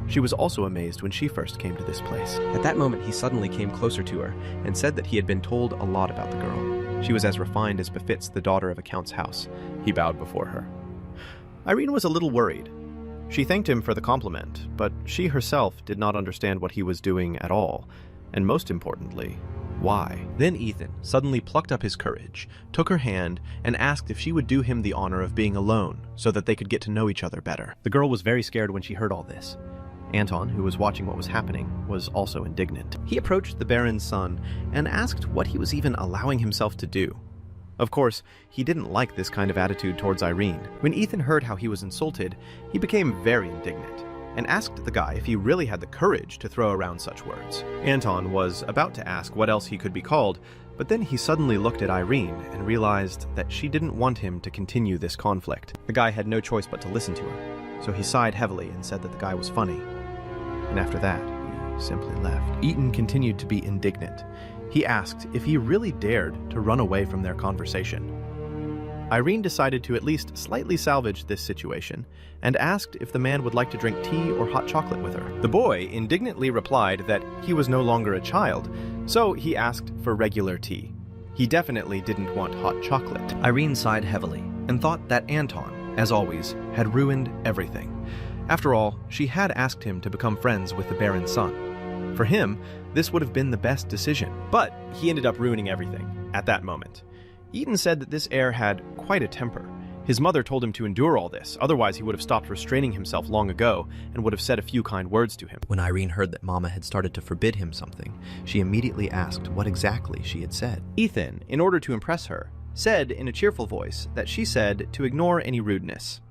She was also amazed when she first came to this place. At that moment, he suddenly came closer to her and said that he had been told a lot about the girl. She was as refined as befits the daughter of a count's house. He bowed before her. Irene was a little worried. She thanked him for the compliment, but she herself did not understand what he was doing at all, and most importantly, why. Then Ethan suddenly plucked up his courage, took her hand, and asked if she would do him the honor of being alone so that they could get to know each other better. The girl was very scared when she heard all this. Anton, who was watching what was happening, was also indignant. He approached the Baron's son and asked what he was even allowing himself to do. Of course, he didn't like this kind of attitude towards Irene. When Ethan heard how he was insulted, he became very indignant and asked the guy if he really had the courage to throw around such words. Anton was about to ask what else he could be called, but then he suddenly looked at Irene and realized that she didn't want him to continue this conflict. The guy had no choice but to listen to her, so he sighed heavily and said that the guy was funny. And after that, he simply left. Ethan continued to be indignant. He asked if he really dared to run away from their conversation. Irene decided to at least slightly salvage this situation and asked if the man would like to drink tea or hot chocolate with her. The boy indignantly replied that he was no longer a child, so he asked for regular tea. He definitely didn't want hot chocolate. Irene sighed heavily and thought that Anton, as always, had ruined everything. After all, she had asked him to become friends with the Baron's son. For him, this would have been the best decision. But he ended up ruining everything at that moment. Eaton said that this heir had quite a temper. His mother told him to endure all this, otherwise he would have stopped restraining himself long ago and would have said a few kind words to him. When Irene heard that Mama had started to forbid him something, she immediately asked what exactly she had said. Ethan, in order to impress her, said in a cheerful voice that she said to ignore any rudeness.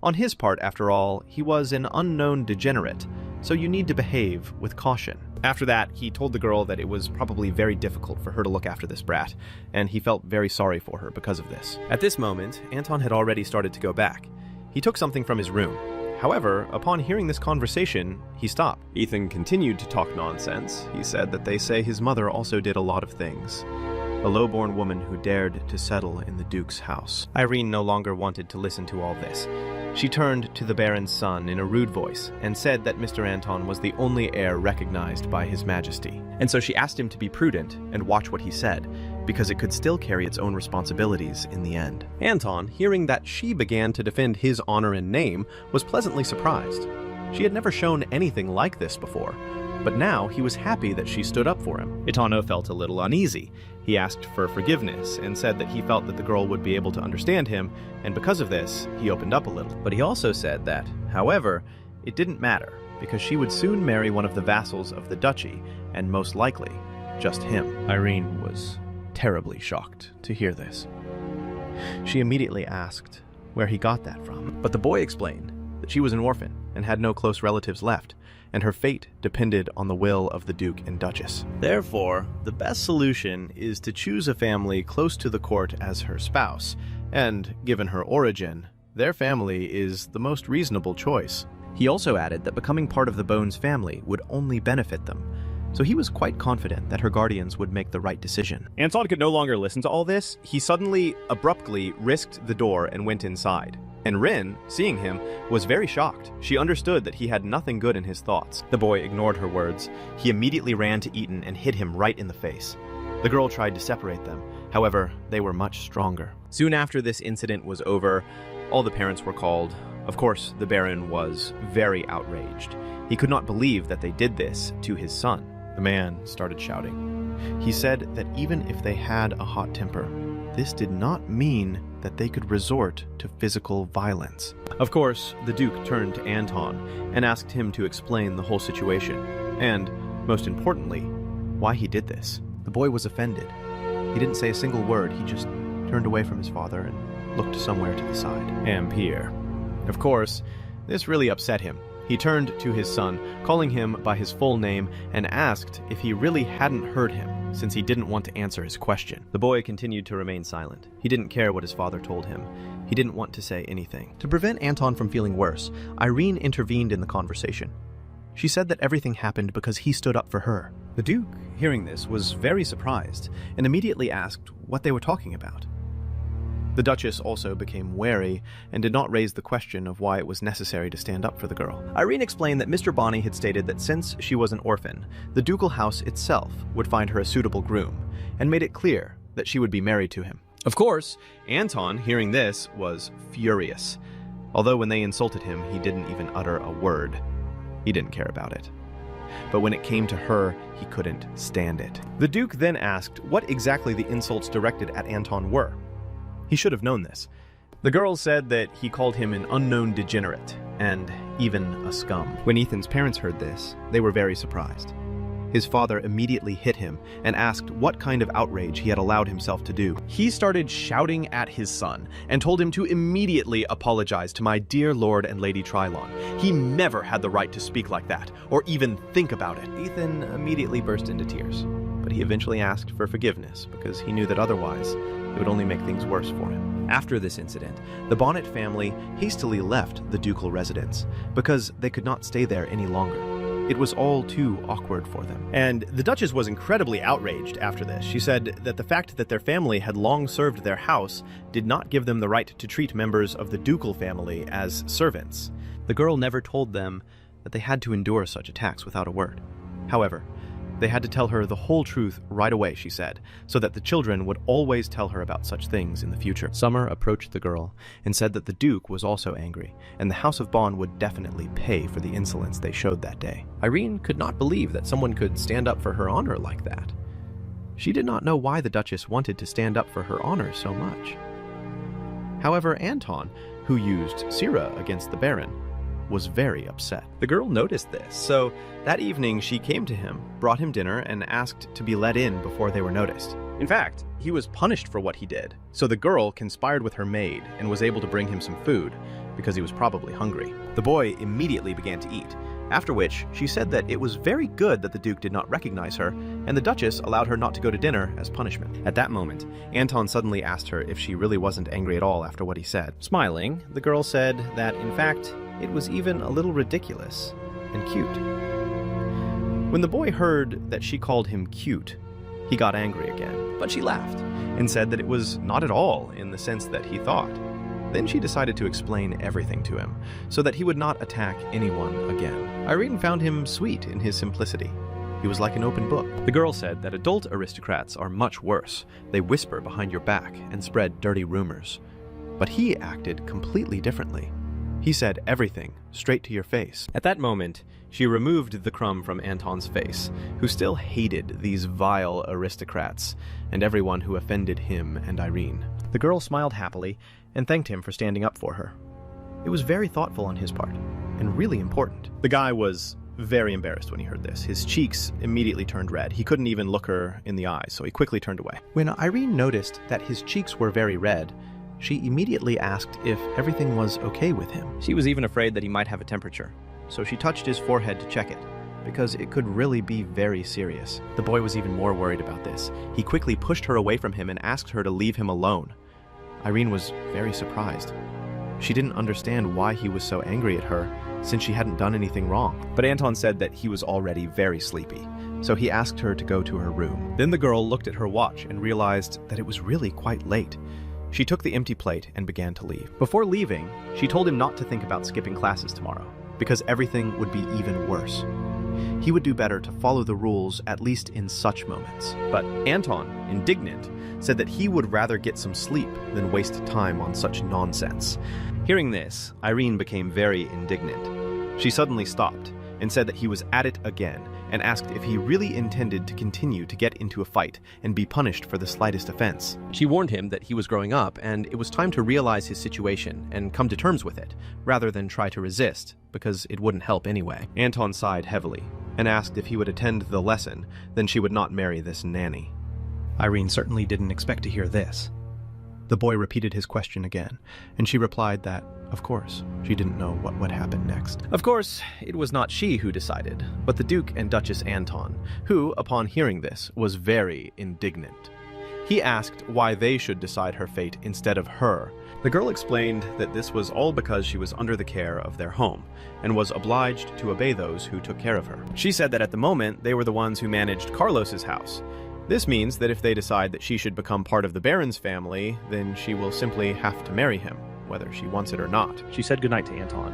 On his part, after all, he was an unknown degenerate, so you need to behave with caution. After that, he told the girl that it was probably very difficult for her to look after this brat, and he felt very sorry for her because of this. At this moment, Anton had already started to go back. He took something from his room. However, upon hearing this conversation, he stopped. Ethan continued to talk nonsense. He said that they say his mother also did a lot of things. A low-born woman who dared to settle in the Duke's house. Irene no longer wanted to listen to all this. She turned to the Baron's son in a rude voice and said that Mr. Anton was the only heir recognized by His Majesty. And so she asked him to be prudent and watch what he said, because it could still carry its own responsibilities in the end. Anton, hearing that she began to defend his honor and name, was pleasantly surprised. She had never shown anything like this before, but now he was happy that she stood up for him. Itano felt a little uneasy. He asked for forgiveness and said that he felt that the girl would be able to understand him, and because of this, he opened up a little. But he also said that, however, it didn't matter, because she would soon marry one of the vassals of the duchy, and most likely, just him. Irene was terribly shocked to hear this. She immediately asked where he got that from, but the boy explained that she was an orphan and had no close relatives left, and her fate depended on the will of the Duke and Duchess. Therefore, the best solution is to choose a family close to the court as her spouse, and, given her origin, their family is the most reasonable choice. He also added that becoming part of the Bones family would only benefit them, so he was quite confident that her guardians would make the right decision. Anton could no longer listen to all this. He suddenly, abruptly, risked the door and went inside. And Rin, seeing him, was very shocked. She understood that he had nothing good in his thoughts. The boy ignored her words. He immediately ran to Eaton and hit him right in the face. The girl tried to separate them. However, they were much stronger. Soon after this incident was over, all the parents were called. Of course, the Baron was very outraged. He could not believe that they did this to his son. The man started shouting. He said that even if they had a hot temper, this did not mean that they could resort to physical violence. Of course, the Duke turned to Anton and asked him to explain the whole situation, and, most importantly, why he did this. The boy was offended. He didn't say a single word, he just turned away from his father and looked somewhere to the side. Ampere. Of course, this really upset him. He turned to his son, calling him by his full name, and asked if he really hadn't heard him, since he didn't want to answer his question. The boy continued to remain silent. He didn't care what his father told him. He didn't want to say anything. To prevent Anton from feeling worse, Irene intervened in the conversation. She said that everything happened because he stood up for her. The Duke, hearing this, was very surprised, and immediately asked what they were talking about. The Duchess also became wary and did not raise the question of why it was necessary to stand up for the girl. Irene explained that Mr. Bonney had stated that since she was an orphan, the ducal house itself would find her a suitable groom, and made it clear that she would be married to him. Of course, Anton, hearing this, was furious. Although when they insulted him, he didn't even utter a word. He didn't care about it. But when it came to her, he couldn't stand it. The Duke then asked what exactly the insults directed at Anton were. He should have known this. The girl said that he called him an unknown degenerate, and even a scum. When Ethan's parents heard this, they were very surprised. His father immediately hit him and asked what kind of outrage he had allowed himself to do. He started shouting at his son and told him to immediately apologize to my dear Lord and Lady Trilon. He never had the right to speak like that, or even think about it. Ethan immediately burst into tears, but he eventually asked for forgiveness because he knew that otherwise it would only make things worse for him. After this incident, the Bonnet family hastily left the ducal residence because they could not stay there any longer. It was all too awkward for them. And the Duchess was incredibly outraged after this. She said that the fact that their family had long served their house did not give them the right to treat members of the ducal family as servants. The girl never told them that they had to endure such attacks without a word. However, They had to tell her the whole truth right away, she said, so that the children would always tell her about such things in the future. Summer approached the girl and said that the Duke was also angry, and the House of Bon would definitely pay for the insolence they showed that day. Irene could not believe that someone could stand up for her honor like that. She did not know why the Duchess wanted to stand up for her honor so much. However, Anton, who used Sira against the Baron, was very upset. The girl noticed this, so that evening she came to him, brought him dinner, and asked to be let in before they were noticed. In fact, he was punished for what he did, so the girl conspired with her maid and was able to bring him some food, because he was probably hungry. The boy immediately began to eat, after which she said that it was very good that the Duke did not recognize her, and the Duchess allowed her not to go to dinner as punishment. At that moment, Anton suddenly asked her if she really wasn't angry at all after what he said. Smiling, the girl said that, in fact, it was even a little ridiculous and cute. When the boy heard that she called him cute, he got angry again, but she laughed and said that it was not at all in the sense that he thought. Then she decided to explain everything to him, so that he would not attack anyone again. Irene found him sweet in his simplicity. He was like an open book. The girl said that adult aristocrats are much worse. They whisper behind your back and spread dirty rumors. But he acted completely differently. He said everything, straight to your face. At that moment, she removed the crumb from Anton's face, who still hated these vile aristocrats and everyone who offended him and Irene. The girl smiled happily and thanked him for standing up for her. It was very thoughtful on his part, and really important. The guy was very embarrassed when he heard this. His cheeks immediately turned red. He couldn't even look her in the eyes, so he quickly turned away. When Irene noticed that his cheeks were very red, she immediately asked if everything was okay with him. She was even afraid that he might have a temperature, so she touched his forehead to check it, because it could really be very serious. The boy was even more worried about this. He quickly pushed her away from him and asked her to leave him alone. Irene was very surprised. She didn't understand why he was so angry at her, since she hadn't done anything wrong. But Anton said that he was already very sleepy, so he asked her to go to her room. Then the girl looked at her watch and realized that it was really quite late. She took the empty plate and began to leave. Before leaving, she told him not to think about skipping classes tomorrow, because everything would be even worse. He would do better to follow the rules, at least in such moments. But Anton, indignant, said that he would rather get some sleep than waste time on such nonsense. Hearing this, Irene became very indignant. She suddenly stopped and said that he was at it again, and asked if he really intended to continue to get into a fight and be punished for the slightest offense. She warned him that he was growing up and it was time to realize his situation and come to terms with it, rather than try to resist, because it wouldn't help anyway. Anton sighed heavily and asked if he would attend the lesson, then she would not marry this nanny. Irene certainly didn't expect to hear this. The boy repeated his question again, and she replied that, of course, she didn't know what would happen next. Of course, it was not she who decided, but the Duke and Duchess Anton, who, upon hearing this, was very indignant. He asked why they should decide her fate instead of her. The girl explained that this was all because she was under the care of their home, and was obliged to obey those who took care of her. She said that at the moment, they were the ones who managed Carlos's house. This means that if they decide that she should become part of the Baron's family, then she will simply have to marry him, whether she wants it or not. She said goodnight to Anton,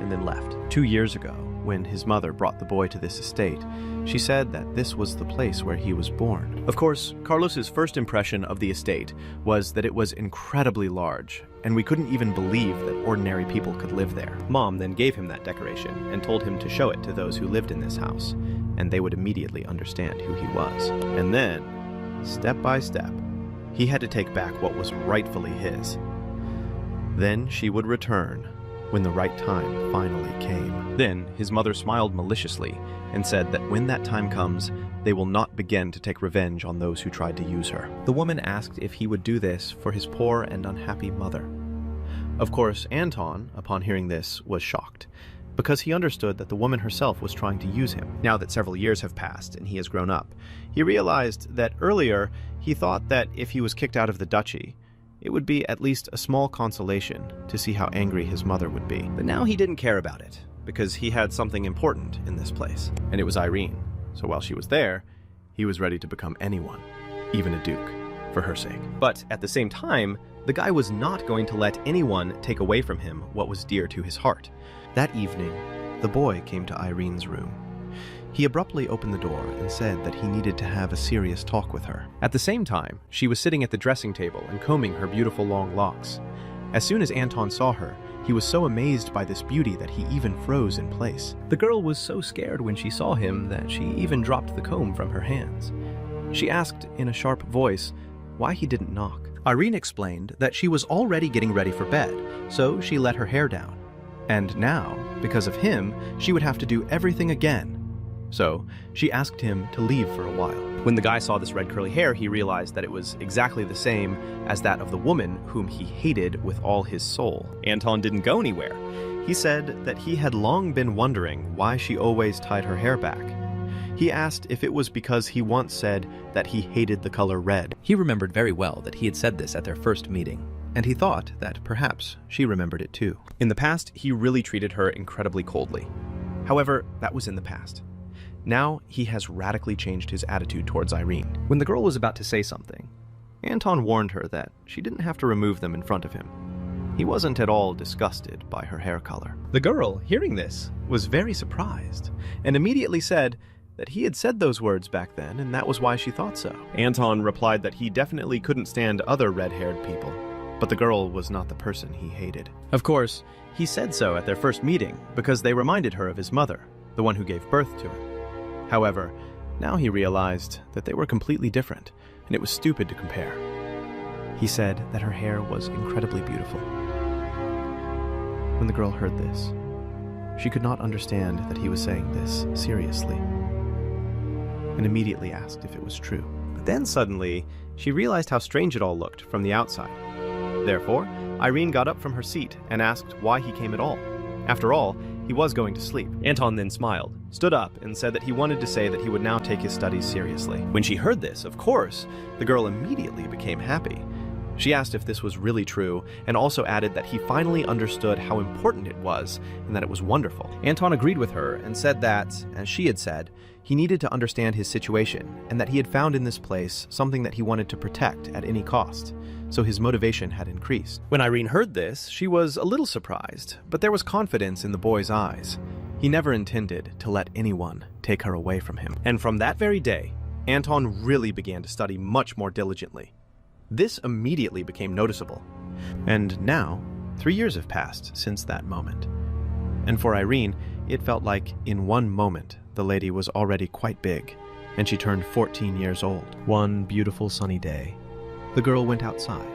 and then left. 2 years ago, when his mother brought the boy to this estate, she said that this was the place where he was born. Of course, Carlos's first impression of the estate was that it was incredibly large, and we couldn't even believe that ordinary people could live there. Mom then gave him that decoration and told him to show it to those who lived in this house, and they would immediately understand who he was. And then, step by step, he had to take back what was rightfully his. Then she would return when the right time finally came. Then his mother smiled maliciously and said that when that time comes, they will not begin to take revenge on those who tried to use her. The woman asked if he would do this for his poor and unhappy mother. Of course, Anton, upon hearing this, was shocked, because he understood that the woman herself was trying to use him. Now that several years have passed and he has grown up, he realized that earlier he thought that if he was kicked out of the duchy, it would be at least a small consolation to see how angry his mother would be. But now he didn't care about it, because he had something important in this place, and it was Irene. So while she was there, he was ready to become anyone, even a duke, for her sake. But at the same time, the guy was not going to let anyone take away from him what was dear to his heart. That evening, the boy came to Irene's room. He abruptly opened the door and said that he needed to have a serious talk with her. At the same time, she was sitting at the dressing table and combing her beautiful long locks. As soon as Anton saw her, he was so amazed by this beauty that he even froze in place. The girl was so scared when she saw him that she even dropped the comb from her hands. She asked in a sharp voice why he didn't knock. Irene explained that she was already getting ready for bed, so she let her hair down. And now, because of him, she would have to do everything again. So she asked him to leave for a while. When the guy saw this red curly hair, he realized that it was exactly the same as that of the woman whom he hated with all his soul. Anton didn't go anywhere. He said that he had long been wondering why she always tied her hair back. He asked if it was because he once said that he hated the color red. He remembered very well that he had said this at their first meeting, And he thought that perhaps she remembered it too. In the past, he really treated her incredibly coldly. However, that was in the past. Now, he has radically changed his attitude towards Irene. When the girl was about to say something, Anton warned her that she didn't have to remove them in front of him. He wasn't at all disgusted by her hair color. The girl, hearing this, was very surprised, and immediately said that he had said those words back then, and that was why she thought so. Anton replied that he definitely couldn't stand other red-haired people, but the girl was not the person he hated. Of course, he said so at their first meeting because they reminded her of his mother, the one who gave birth to him. However, now he realized that they were completely different, and it was stupid to compare. He said that her hair was incredibly beautiful. When the girl heard this, she could not understand that he was saying this seriously, and immediately asked if it was true. But then suddenly, she realized how strange it all looked from the outside. Therefore, Irene got up from her seat and asked why he came at all. After all, he was going to sleep. Anton then smiled, stood up, and said that he wanted to say that he would now take his studies seriously. When she heard this, of course, the girl immediately became happy. She asked if this was really true, and also added that he finally understood how important it was, and that it was wonderful. Anton agreed with her and said that, as she had said, he needed to understand his situation, and that he had found in this place something that he wanted to protect at any cost. So his motivation had increased. When Irene heard this, she was a little surprised, but there was confidence in the boy's eyes. He never intended to let anyone take her away from him. And from that very day, Anton really began to study much more diligently. This immediately became noticeable. And now, 3 years have passed since that moment. And for Irene, it felt like in one moment, the lady was already quite big, and she turned 14 years old. One beautiful sunny day, the girl went outside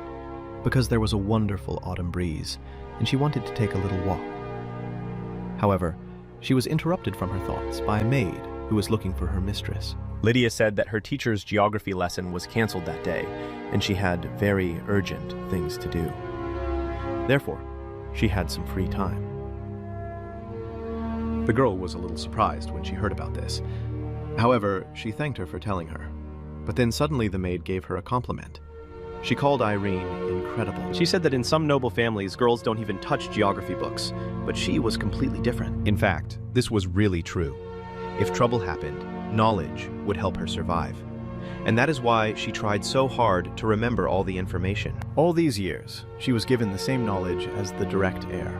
because there was a wonderful autumn breeze, and she wanted to take a little walk. However, she was interrupted from her thoughts by a maid who was looking for her mistress. Lydia said that her teacher's geography lesson was canceled that day, and she had very urgent things to do. Therefore, she had some free time. The girl was a little surprised when she heard about this. However, she thanked her for telling her. But then suddenly the maid gave her a compliment. She called Irene incredible. She said that in some noble families, girls don't even touch geography books, but she was completely different. In fact, this was really true. If trouble happened, knowledge would help her survive. And that is why she tried so hard to remember all the information. All these years, she was given the same knowledge as the direct heir.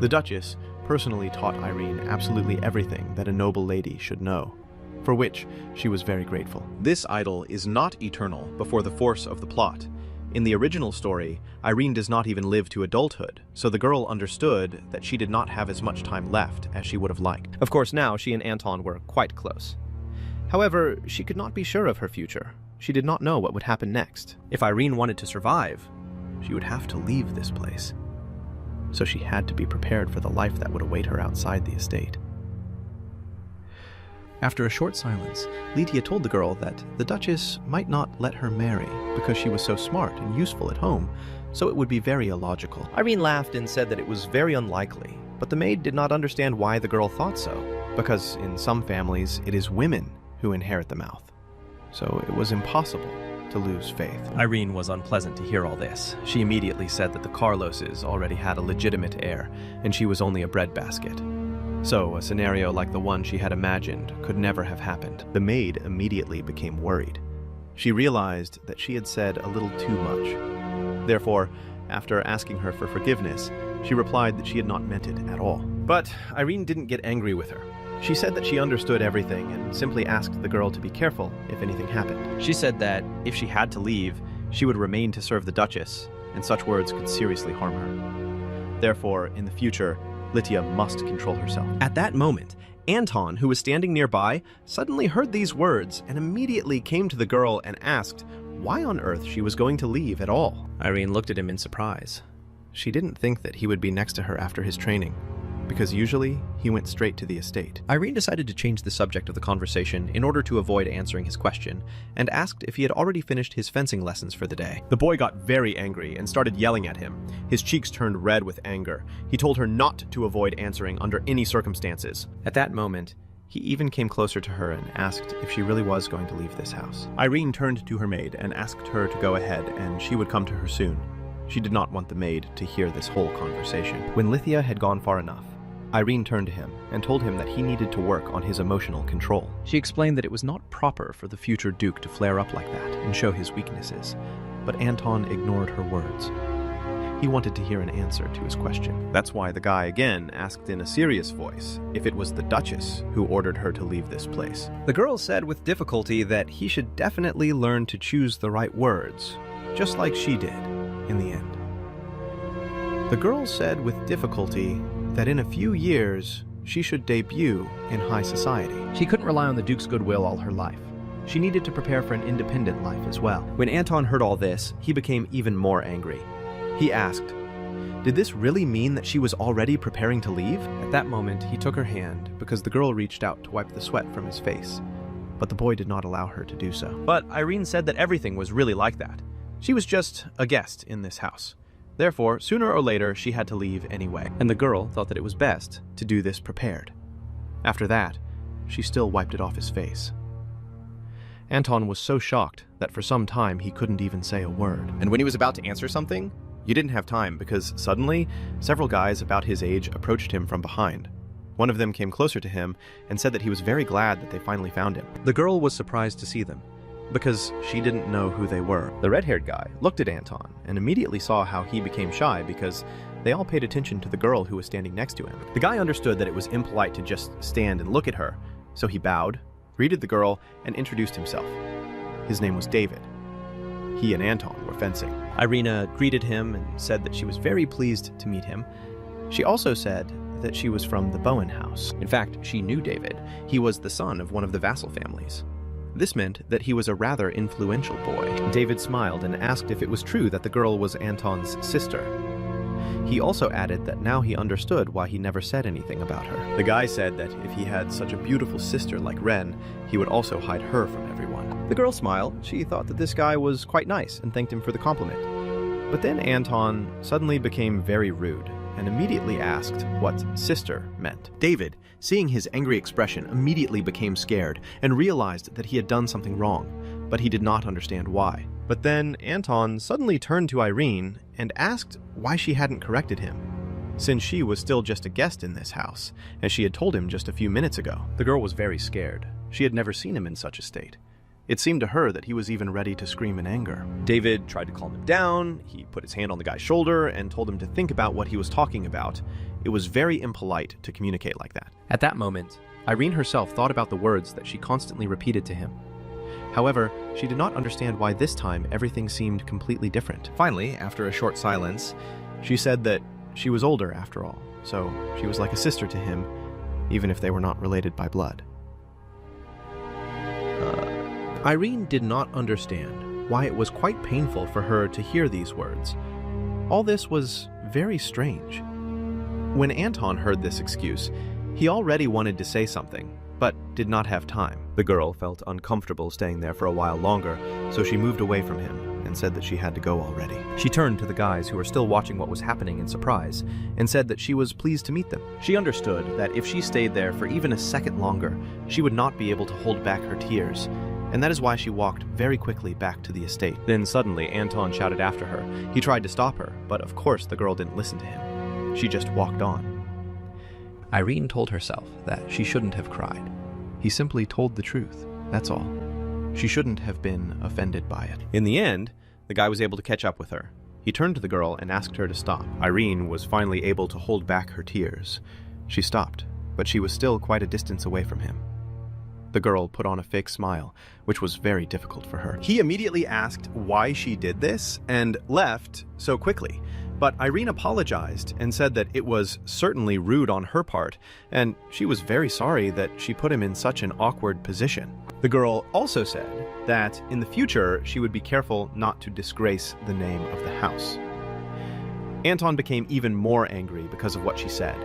The Duchess personally taught Irene absolutely everything that a noble lady should know, for which she was very grateful. This idol is not eternal before the force of the plot. In the original story, Irene does not even live to adulthood, so the girl understood that she did not have as much time left as she would have liked. Of course, now she and Anton were quite close. However, she could not be sure of her future. She did not know what would happen next. If Irene wanted to survive, she would have to leave this place. So she had to be prepared for the life that would await her outside the estate. After a short silence, Lydia told the girl that the Duchess might not let her marry because she was so smart and useful at home, so it would be very illogical. Irene laughed and said that it was very unlikely, but the maid did not understand why the girl thought so, because in some families it is women who inherit the mouth. So it was impossible to lose faith. Irene was unpleasant to hear all this. She immediately said that the Carloses already had a legitimate heir, and she was only a breadbasket. So, a scenario like the one she had imagined could never have happened. The maid immediately became worried. She realized that she had said a little too much. Therefore, after asking her for forgiveness, she replied that she had not meant it at all. But Irene didn't get angry with her. She said that she understood everything and simply asked the girl to be careful if anything happened. She said that if she had to leave, she would remain to serve the Duchess, and such words could seriously harm her. Therefore, in the future, Lytia must control herself. At that moment, Anton, who was standing nearby, suddenly heard these words and immediately came to the girl and asked why on earth she was going to leave at all. Irene looked at him in surprise. She didn't think that he would be next to her after his training, because usually he went straight to the estate. Irene decided to change the subject of the conversation in order to avoid answering his question, and asked if he had already finished his fencing lessons for the day. The boy got very angry and started yelling at him. His cheeks turned red with anger. He told her not to avoid answering under any circumstances. At that moment, he even came closer to her and asked if she really was going to leave this house. Irene turned to her maid and asked her to go ahead and she would come to her soon. She did not want the maid to hear this whole conversation. When Lytia had gone far enough, Irene turned to him and told him that he needed to work on his emotional control. She explained that it was not proper for the future Duke to flare up like that and show his weaknesses, but Anton ignored her words. He wanted to hear an answer to his question. That's why the guy again asked in a serious voice if it was the Duchess who ordered her to leave this place. The girl said with difficulty that he should definitely learn to choose the right words, just like she did in the end. The girl said with difficulty that in a few years, she should debut in high society. She couldn't rely on the Duke's goodwill all her life. She needed to prepare for an independent life as well. When Anton heard all this, he became even more angry. He asked, did this really mean that she was already preparing to leave? At that moment, he took her hand because the girl reached out to wipe the sweat from his face, but the boy did not allow her to do so. But Irene said that everything was really like that. She was just a guest in this house. Therefore, sooner or later, she had to leave anyway, and the girl thought that it was best to do this prepared. After that, she still wiped it off his face. Anton was so shocked that for some time he couldn't even say a word. And when he was about to answer something, you didn't have time because suddenly, several guys about his age approached him from behind. One of them came closer to him and said that he was very glad that they finally found him. The girl was surprised to see them, because she didn't know who they were. The red-haired guy looked at Anton and immediately saw how he became shy because they all paid attention to the girl who was standing next to him. The guy understood that it was impolite to just stand and look at her, so he bowed, greeted the girl, and introduced himself. His name was David. He and Anton were fencing. Irina greeted him and said that she was very pleased to meet him. She also said that she was from the Bowen house. In fact, she knew David. He was the son of one of the vassal families. This meant that he was a rather influential boy. David smiled and asked if it was true that the girl was Anton's sister. He also added that now he understood why he never said anything about her. The guy said that if he had such a beautiful sister like Ren, he would also hide her from everyone. The girl smiled. She thought that this guy was quite nice and thanked him for the compliment. But then Anton suddenly became very rude and immediately asked what sister meant. David, seeing his angry expression, immediately became scared and realized that he had done something wrong, but he did not understand why. But then Anton suddenly turned to Irene and asked why she hadn't corrected him, since she was still just a guest in this house, as she had told him just a few minutes ago. The girl was very scared. She had never seen him in such a state. It seemed to her that he was even ready to scream in anger. David tried to calm him down. He put his hand on the guy's shoulder and told him to think about what he was talking about. It was very impolite to communicate like that. At that moment, Irene herself thought about the words that she constantly repeated to him. However, she did not understand why this time everything seemed completely different. Finally, after a short silence, she said that she was older after all, so she was like a sister to him, even if they were not related by blood. Irene did not understand why it was quite painful for her to hear these words. All this was very strange. When Anton heard this excuse, he already wanted to say something, but did not have time. The girl felt uncomfortable staying there for a while longer, so she moved away from him and said that she had to go already. She turned to the guys who were still watching what was happening in surprise and said that she was pleased to meet them. She understood that if she stayed there for even a second longer, she would not be able to hold back her tears, and that is why she walked very quickly back to the estate. Then suddenly, Anton shouted after her. He tried to stop her, but of course the girl didn't listen to him. She just walked on. Irene told herself that she shouldn't have cried. He simply told the truth, that's all. She shouldn't have been offended by it. In the end, the guy was able to catch up with her. He turned to the girl and asked her to stop. Irene was finally able to hold back her tears. She stopped but she was still quite a distance away from him. The girl put on a fake smile, which was very difficult for her. He immediately asked why she did this and left so quickly, but Irene apologized and said that it was certainly rude on her part, and she was very sorry that she put him in such an awkward position. The girl also said that in the future she would be careful not to disgrace the name of the house. Anton became even more angry because of what she said,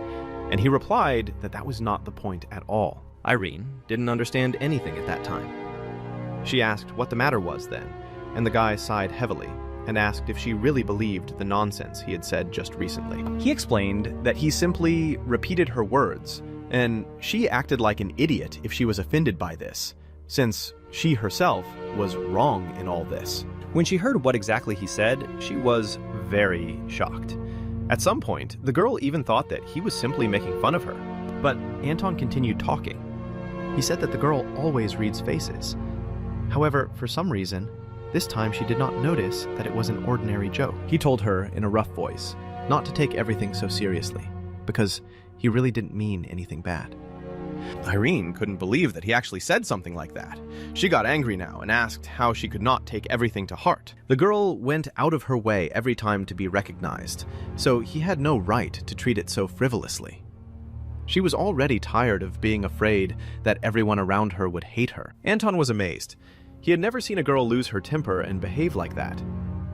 and he replied that that was not the point at all. Irene didn't understand anything at that time. She asked what the matter was then, and the guy sighed heavily and asked if she really believed the nonsense he had said just recently. He explained that he simply repeated her words, and she acted like an idiot if she was offended by this, since she herself was wrong in all this. When she heard what exactly he said, she was very shocked. At some point, the girl even thought that he was simply making fun of her. But Anton continued talking. He said that the girl always reads faces. However, for some reason, this time she did not notice that it was an ordinary joke. He told her in a rough voice not to take everything so seriously, because he really didn't mean anything bad. Irene couldn't believe that he actually said something like that. She got angry now and asked how she could not take everything to heart. The girl went out of her way every time to be recognized, so he had no right to treat it so frivolously. She was already tired of being afraid that everyone around her would hate her. Anton was amazed. He had never seen a girl lose her temper and behave like that.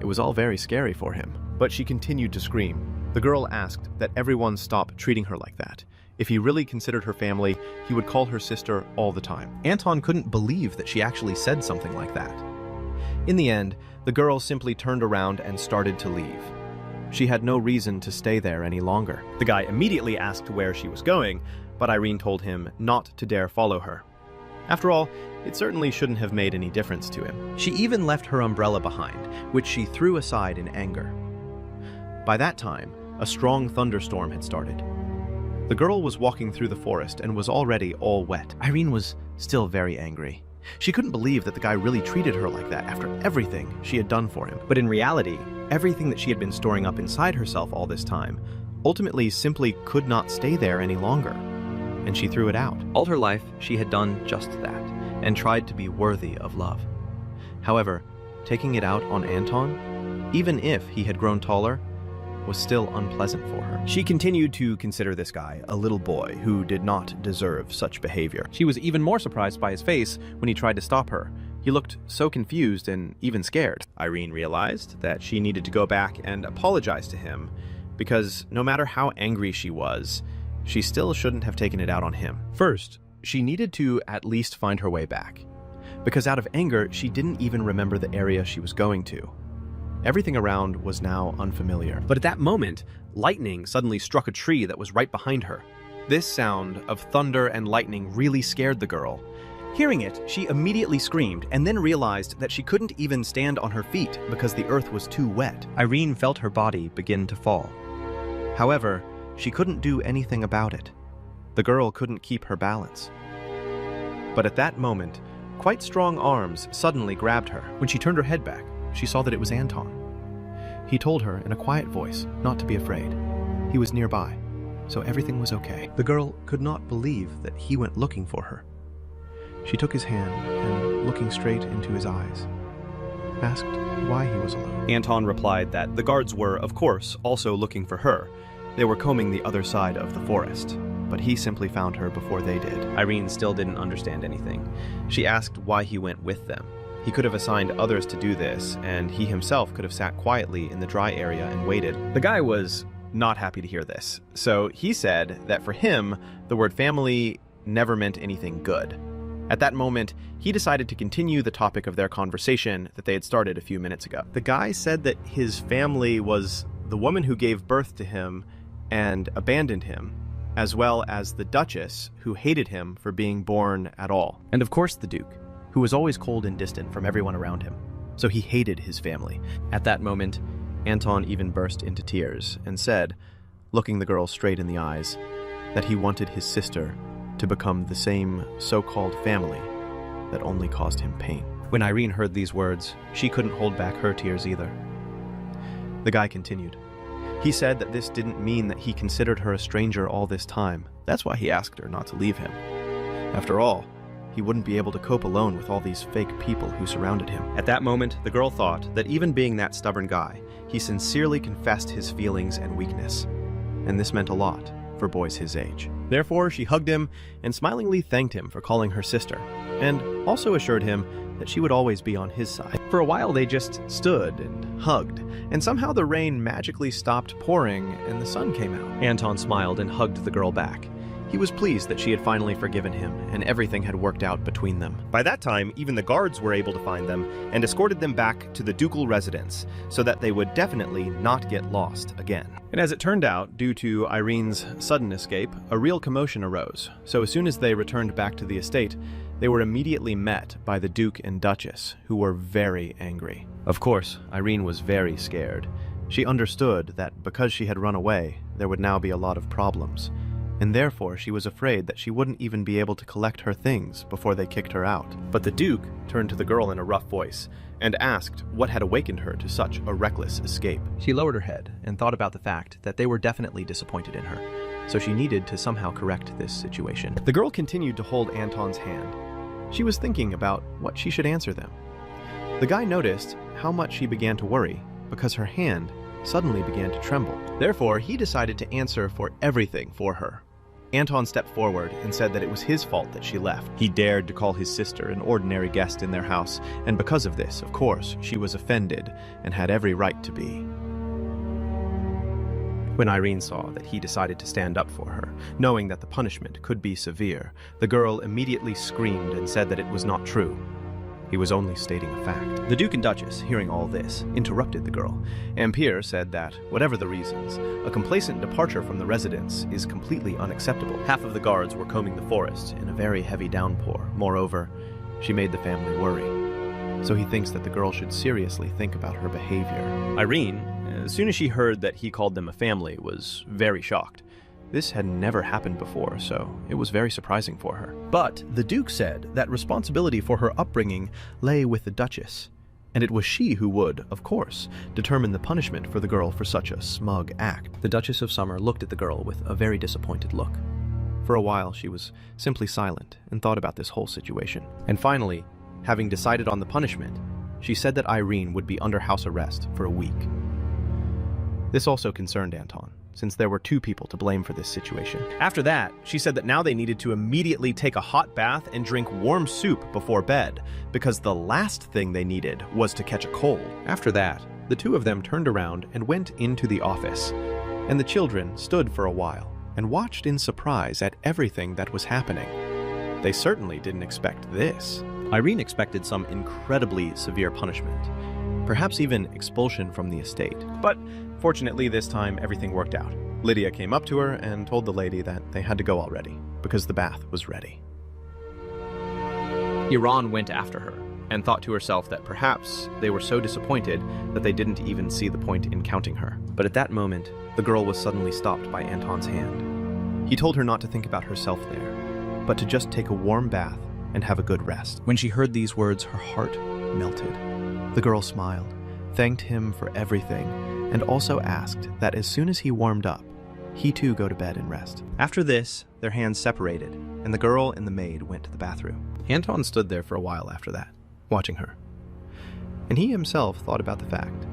It was all very scary for him. But she continued to scream. The girl asked that everyone stop treating her like that. If he really considered her family, he would call her sister all the time. Anton couldn't believe that she actually said something like that. In the end, the girl simply turned around and started to leave. She had no reason to stay there any longer. The guy immediately asked where she was going, but Irene told him not to dare follow her. After all, it certainly shouldn't have made any difference to him. She even left her umbrella behind, which she threw aside in anger. By that time, a strong thunderstorm had started. The girl was walking through the forest and was already all wet. Irene was still very angry. She couldn't believe that the guy really treated her like that after everything she had done for him. But in reality, everything that she had been storing up inside herself all this time ultimately simply could not stay there any longer, and she threw it out. All her life, she had done just that, and tried to be worthy of love. However, taking it out on Anton, even if he had grown taller, was still unpleasant for her. She continued to consider this guy a little boy who did not deserve such behavior. She was even more surprised by his face when he tried to stop her. He looked so confused and even scared. Irene realized that she needed to go back and apologize to him, because no matter how angry she was, she still shouldn't have taken it out on him. First, she needed to at least find her way back, because out of anger, she didn't even remember the area she was going to. Everything around was now unfamiliar. But at that moment, lightning suddenly struck a tree that was right behind her. This sound of thunder and lightning really scared the girl. Hearing it, she immediately screamed and then realized that she couldn't even stand on her feet because the earth was too wet. Irene felt her body begin to fall. However, she couldn't do anything about it. The girl couldn't keep her balance. But at that moment, quite strong arms suddenly grabbed her. When she turned her head back, she saw that it was Anton. He told her in a quiet voice not to be afraid. He was nearby, so everything was okay. The girl could not believe that he went looking for her. She took his hand and, looking straight into his eyes, asked why he was alone. Anton replied that the guards were, of course, also looking for her. They were combing the other side of the forest, but he simply found her before they did. Irene still didn't understand anything. She asked why he went with them. He could have assigned others to do this, and he himself could have sat quietly in the dry area and waited. The guy was not happy to hear this, so he said that for him, the word family never meant anything good. At that moment, he decided to continue the topic of their conversation that they had started a few minutes ago. The guy said that his family was the woman who gave birth to him and abandoned him, as well as the Duchess, who hated him for being born at all. And of course the Duke, who was always cold and distant from everyone around him, so he hated his family. At that moment, Anton even burst into tears and said, looking the girl straight in the eyes, that he wanted his sister to become the same so-called family that only caused him pain. When Irene heard these words, she couldn't hold back her tears either. The guy continued, He said that this didn't mean that he considered her a stranger all this time. That's why he asked her not to leave him. After all, he wouldn't be able to cope alone with all these fake people who surrounded him. At that moment, the girl thought that even being that stubborn guy, he sincerely confessed his feelings and weakness. And this meant a lot for boys his age. Therefore, she hugged him and smilingly thanked him for calling her sister, and also assured him that she would always be on his side. For a while, they just stood and hugged, and somehow the rain magically stopped pouring and the sun came out. Anton smiled and hugged the girl back. He was pleased that she had finally forgiven him, and everything had worked out between them. By that time, even the guards were able to find them and escorted them back to the ducal residence so that they would definitely not get lost again. And as it turned out, due to Irene's sudden escape, a real commotion arose. So as soon as they returned back to the estate, they were immediately met by the Duke and Duchess, who were very angry. Of course, Irene was very scared. She understood that because she had run away, there would now be a lot of problems. And therefore she was afraid that she wouldn't even be able to collect her things before they kicked her out. But the Duke turned to the girl in a rough voice and asked what had awakened her to such a reckless escape. She lowered her head and thought about the fact that they were definitely disappointed in her, so she needed to somehow correct this situation. The girl continued to hold Anton's hand. She was thinking about what she should answer them. The guy noticed how much she began to worry because her hand suddenly began to tremble. Therefore, he decided to answer for everything for her. Anton stepped forward and said that it was his fault that she left. He dared to call his sister an ordinary guest in their house, and because of this, of course, she was offended and had every right to be. When Irene saw that he decided to stand up for her, knowing that the punishment could be severe, the girl immediately screamed and said that it was not true. He was only stating a fact. The Duke and Duchess, hearing all this, interrupted the girl. Ampere said that, whatever the reasons, a complacent departure from the residence is completely unacceptable. Half of the guards were combing the forest in a very heavy downpour. Moreover, she made the family worry. So he thinks that the girl should seriously think about her behavior. Irene, as soon as she heard that he called them a family, was very shocked. This had never happened before, so it was very surprising for her. But the Duke said that responsibility for her upbringing lay with the Duchess, and it was she who would, of course, determine the punishment for the girl for such a smug act. The Duchess of Summer looked at the girl with a very disappointed look. For a while, she was simply silent and thought about this whole situation. And finally, having decided on the punishment, she said that Irene would be under house arrest for a week. This also concerned Anton, since there were two people to blame for this situation. After that, she said that now they needed to immediately take a hot bath and drink warm soup before bed, because the last thing they needed was to catch a cold. After that, the two of them turned around and went into the office, and the children stood for a while and watched in surprise at everything that was happening. They certainly didn't expect this. Irene expected some incredibly severe punishment, perhaps even expulsion from the estate. But fortunately, this time everything worked out. Lydia came up to her and told the lady that they had to go already, because the bath was ready. Iran went after her, and thought to herself that perhaps they were so disappointed that they didn't even see the point in counting her. But at that moment, the girl was suddenly stopped by Anton's hand. He told her not to think about herself there, but to just take a warm bath and have a good rest. When she heard these words, her heart melted. The girl smiled, thanked him for everything, and also asked that as soon as he warmed up, he too go to bed and rest. After this, their hands separated, and the girl and the maid went to the bathroom. Anton stood there for a while after that, watching her. And he himself thought about the fact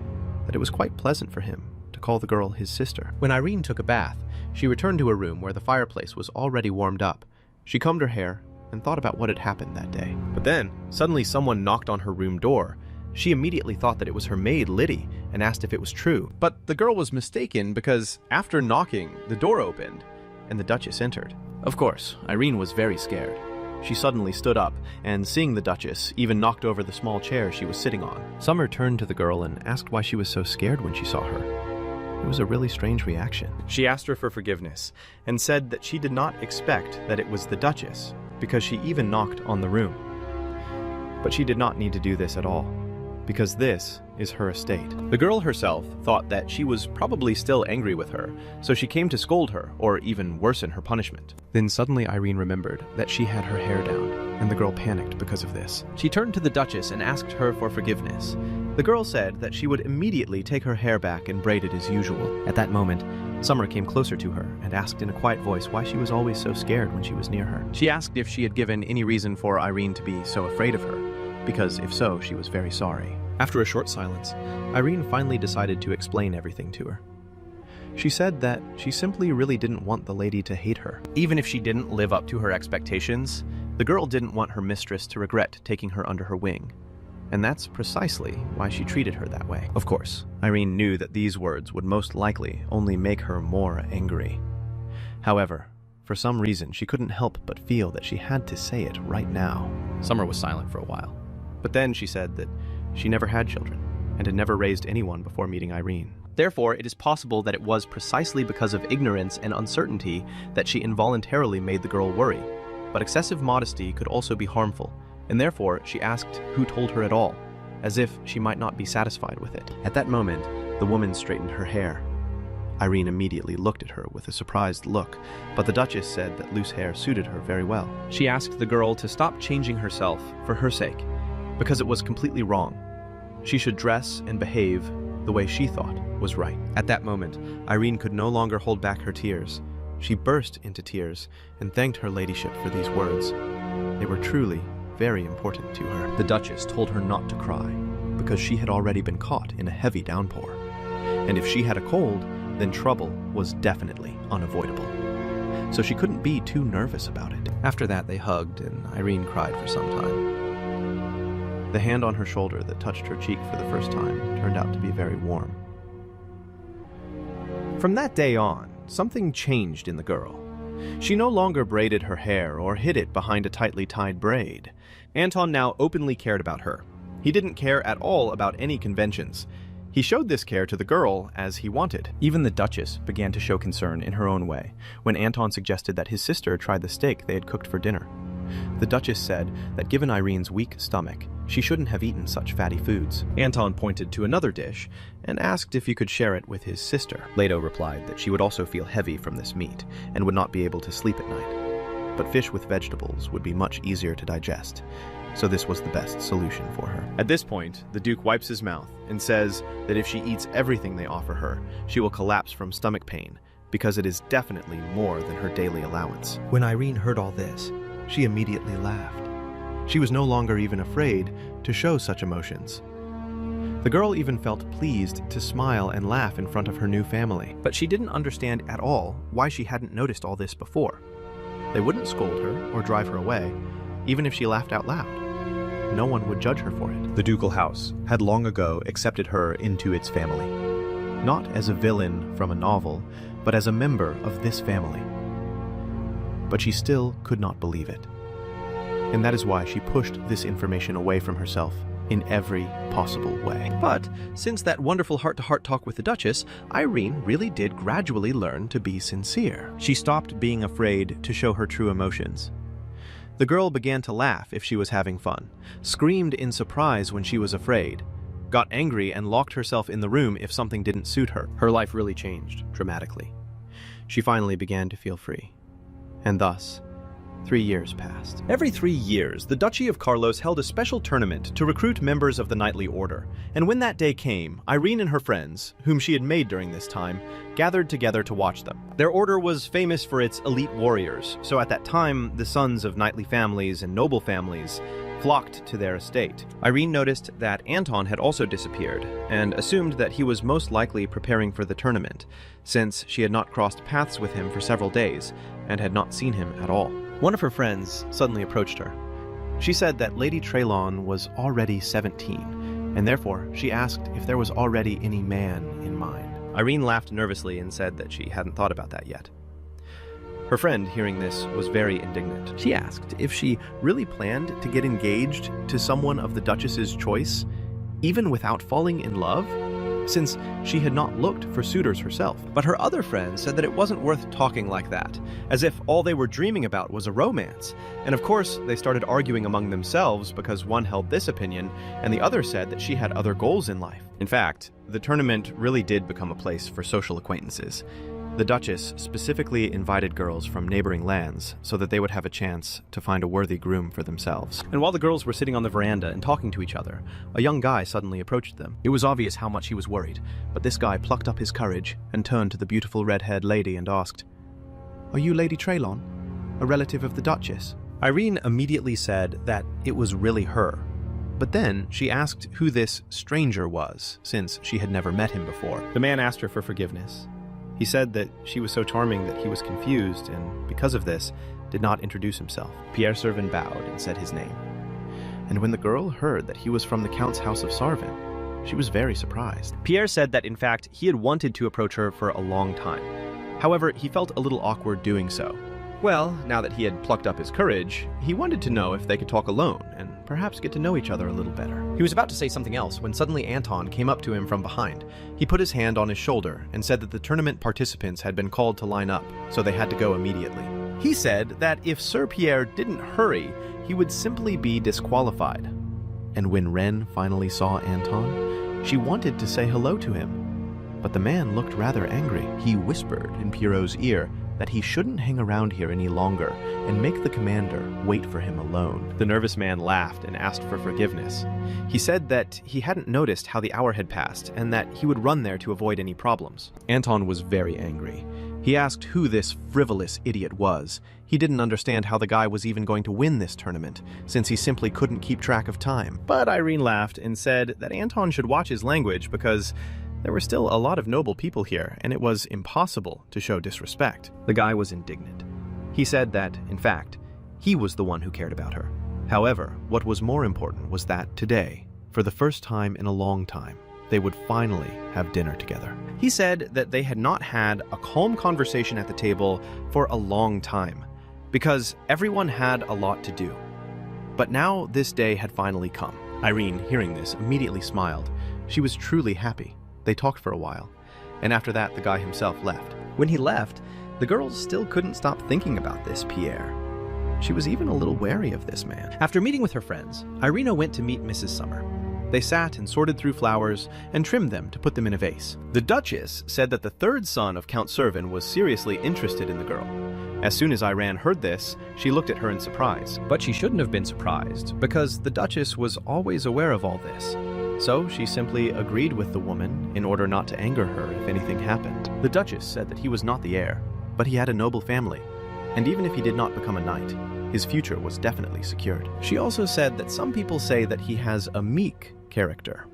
that it was quite pleasant for him to call the girl his sister. When Irene took a bath, she returned to her room where the fireplace was already warmed up. She combed her hair and thought about what had happened that day. But then, suddenly someone knocked on her room door. She immediately thought that it was her maid, Liddy, and asked if it was true. But the girl was mistaken because after knocking, the door opened, and the Duchess entered. Of course, Irene was very scared. She suddenly stood up, and seeing the Duchess, even knocked over the small chair she was sitting on. Summer turned to the girl and asked why she was so scared when she saw her. It was a really strange reaction. She asked her for forgiveness, and said that she did not expect that it was the Duchess, because she even knocked on the room. But she did not need to do this at all, because this is her estate. The girl herself thought that she was probably still angry with her, so she came to scold her, or even worsen her punishment. Then suddenly Irene remembered that she had her hair down, and the girl panicked because of this. She turned to the Duchess and asked her for forgiveness, The girl said that she would immediately take her hair back and braid it as usual. At that moment, Summer came closer to her and asked in a quiet voice why she was always so scared when she was near her. She asked if she had given any reason for Irene to be so afraid of her, because if so, she was very sorry. After a short silence, Irene finally decided to explain everything to her. She said that she simply really didn't want the lady to hate her. Even if she didn't live up to her expectations, the girl didn't want her mistress to regret taking her under her wing. And that's precisely why she treated her that way. Of course, Irene knew that these words would most likely only make her more angry. However, for some reason, she couldn't help but feel that she had to say it right now. Summer was silent for a while. But then she said that she never had children and had never raised anyone before meeting Irene. Therefore, it is possible that it was precisely because of ignorance and uncertainty that she involuntarily made the girl worry. But excessive modesty could also be harmful, and therefore she asked who told her at all, as if she might not be satisfied with it. At that moment, the woman straightened her hair. Irene immediately looked at her with a surprised look, but the Duchess said that loose hair suited her very well. She asked the girl to stop changing herself for her sake, because it was completely wrong. She should dress and behave the way she thought was right. At that moment, Irene could no longer hold back her tears. She burst into tears and thanked her ladyship for these words. They were truly very important to her. The Duchess told her not to cry, because she had already been caught in a heavy downpour. And if she had a cold, then trouble was definitely unavoidable. So she couldn't be too nervous about it. After that, they hugged, and Irene cried for some time. The hand on her shoulder that touched her cheek for the first time turned out to be very warm. From that day on, something changed in the girl. She no longer braided her hair or hid it behind a tightly tied braid. Anton now openly cared about her. He didn't care at all about any conventions. He showed this care to the girl as he wanted. Even the Duchess began to show concern in her own way when Anton suggested that his sister try the steak they had cooked for dinner. The Duchess said that given Irene's weak stomach, she shouldn't have eaten such fatty foods. Anton pointed to another dish and asked if he could share it with his sister. Leto replied that she would also feel heavy from this meat and would not be able to sleep at night. But fish with vegetables would be much easier to digest, so this was the best solution for her. At this point, the Duke wipes his mouth and says that if she eats everything they offer her, she will collapse from stomach pain, because it is definitely more than her daily allowance. When Irene heard all this, she immediately laughed. She was no longer even afraid to show such emotions. The girl even felt pleased to smile and laugh in front of her new family. But she didn't understand at all why she hadn't noticed all this before. They wouldn't scold her or drive her away, even if she laughed out loud. No one would judge her for it. The ducal house had long ago accepted her into its family. Not as a villain from a novel, but as a member of this family. But she still could not believe it. And that is why she pushed this information away from herself in every possible way. But since that wonderful heart-to-heart talk with the Duchess, Irene really did gradually learn to be sincere. She stopped being afraid to show her true emotions. The girl began to laugh if she was having fun, screamed in surprise when she was afraid, got angry and locked herself in the room if something didn't suit her. Her life really changed dramatically. She finally began to feel free. And thus, 3 years passed. Every 3 years, the Duchy of Carlos held a special tournament to recruit members of the Knightly Order. And when that day came, Irene and her friends, whom she had made during this time, gathered together to watch them. Their order was famous for its elite warriors, so at that time, the sons of knightly families and noble families flocked to their estate. Irene noticed that Anton had also disappeared, and assumed that he was most likely preparing for the tournament, since she had not crossed paths with him for several days, and had not seen him at all. One of her friends suddenly approached her. She said that Lady Trelon was already 17, and therefore she asked if there was already any man in mind. Irene laughed nervously and said that she hadn't thought about that yet. Her friend, hearing this, was very indignant. She asked if she really planned to get engaged to someone of the Duchess's choice, even without falling in love, since she had not looked for suitors herself. But her other friends said that it wasn't worth talking like that, as if all they were dreaming about was a romance. And of course, they started arguing among themselves because one held this opinion, and the other said that she had other goals in life. In fact, the tournament really did become a place for social acquaintances. The Duchess specifically invited girls from neighboring lands so that they would have a chance to find a worthy groom for themselves. And while the girls were sitting on the veranda and talking to each other, a young guy suddenly approached them. It was obvious how much he was worried, but this guy plucked up his courage and turned to the beautiful red-haired lady and asked, "Are you Lady Traylon, a relative of the Duchess?" Irene immediately said that it was really her. But then she asked who this stranger was, since she had never met him before. The man asked her for forgiveness. He said that she was so charming that he was confused and, because of this, did not introduce himself. Pierre Servin bowed and said his name. And when the girl heard that he was from the Count's house of Sarvin, she was very surprised. Pierre said that, in fact, he had wanted to approach her for a long time. However, he felt a little awkward doing so. Well, now that he had plucked up his courage, he wanted to know if they could talk alone and perhaps get to know each other a little better. He was about to say something else when suddenly Anton came up to him from behind. He put his hand on his shoulder and said that the tournament participants had been called to line up, so they had to go immediately. He said that if Sir Pierre didn't hurry, he would simply be disqualified. And when Ren finally saw Anton, she wanted to say hello to him. But the man looked rather angry. He whispered in Pierrot's ear that he shouldn't hang around here any longer and make the commander wait for him alone. The nervous man laughed and asked for forgiveness. He said that he hadn't noticed how the hour had passed and that he would run there to avoid any problems. Anton was very angry. He asked who this frivolous idiot was. He didn't understand how the guy was even going to win this tournament, since he simply couldn't keep track of time. But Irene laughed and said that Anton should watch his language because there were still a lot of noble people here, and it was impossible to show disrespect. The guy was indignant. He said that, in fact, he was the one who cared about her. However, what was more important was that today, for the first time in a long time, they would finally have dinner together. He said that they had not had a calm conversation at the table for a long time, because everyone had a lot to do. But now this day had finally come. Irene, hearing this, immediately smiled. She was truly happy. They talked for a while, and after that the guy himself left. When he left, the girls still couldn't stop thinking about this Pierre. She was even a little wary of this man. After meeting with her friends, Irina went to meet Mrs. Summer. They sat and sorted through flowers and trimmed them to put them in a vase. The Duchess said that the third son of Count Servin was seriously interested in the girl. As soon as Irene heard this, she looked at her in surprise. But she shouldn't have been surprised, because the Duchess was always aware of all this. So she simply agreed with the woman in order not to anger her if anything happened. The Duchess said that he was not the heir, but he had a noble family, and even if he did not become a knight, his future was definitely secured. She also said that some people say that he has a meek character.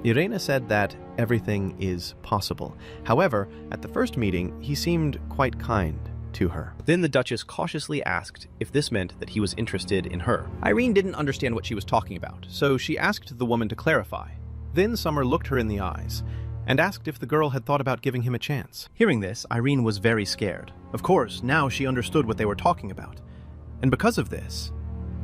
Irena said that everything is possible. However, at the first meeting, he seemed quite kind to her. Then the Duchess cautiously asked if this meant that he was interested in her. Irene didn't understand what she was talking about, so she asked the woman to clarify. Then Summer looked her in the eyes and asked if the girl had thought about giving him a chance. Hearing this, Irene was very scared. Of course, now she understood what they were talking about. And because of this,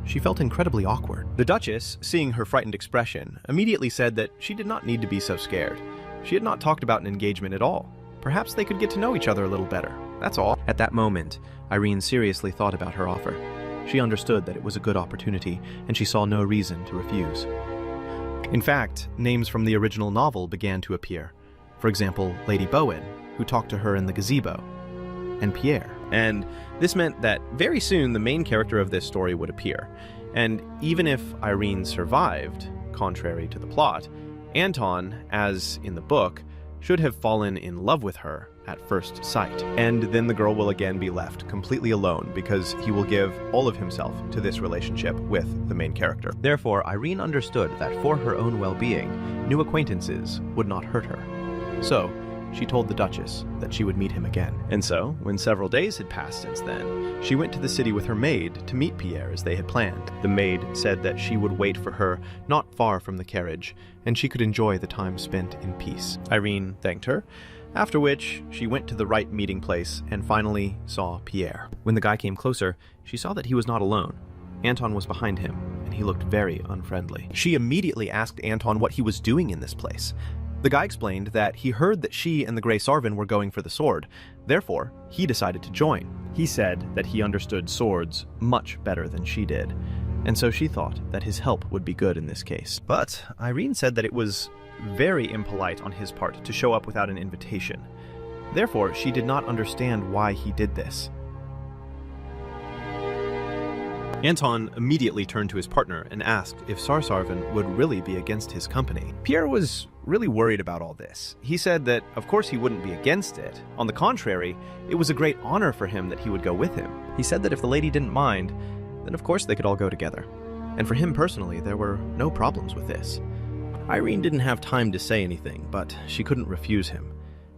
she felt incredibly awkward. The Duchess, seeing her frightened expression, immediately said that she did not need to be so scared. She had not talked about an engagement at all. Perhaps they could get to know each other a little better. That's all. At that moment, Irene seriously thought about her offer. She understood that it was a good opportunity, and she saw no reason to refuse. In fact, names from the original novel began to appear. For example, Lady Bowen, who talked to her in the gazebo, and Pierre. And this meant that very soon the main character of this story would appear. And even if Irene survived, contrary to the plot, Anton, as in the book, should have fallen in love with her at first sight. And then the girl will again be left completely alone because he will give all of himself to this relationship with the main character. Therefore, Irene understood that for her own well-being, new acquaintances would not hurt her. So, she told the Duchess that she would meet him again. And so, when several days had passed since then, she went to the city with her maid to meet Pierre as they had planned. The maid said that she would wait for her not far from the carriage, and she could enjoy the time spent in peace. Irene thanked her, after which she went to the right meeting place and finally saw Pierre. When the guy came closer, she saw that he was not alone. Anton was behind him, and he looked very unfriendly. She immediately asked Anton what he was doing in this place. The guy explained that he heard that she and the Grey Sarvin were going for the sword. Therefore, he decided to join. He said that he understood swords much better than she did, and so she thought that his help would be good in this case. But Irene said that it was very impolite on his part to show up without an invitation. Therefore, she did not understand why he did this. Anton immediately turned to his partner and asked if Sarsarvan would really be against his company. Pierre was really worried about all this. He said that, of course, he wouldn't be against it. On the contrary, it was a great honor for him that he would go with him. He said that if the lady didn't mind, then of course they could all go together. And for him personally, there were no problems with this. Irene didn't have time to say anything, but she couldn't refuse him.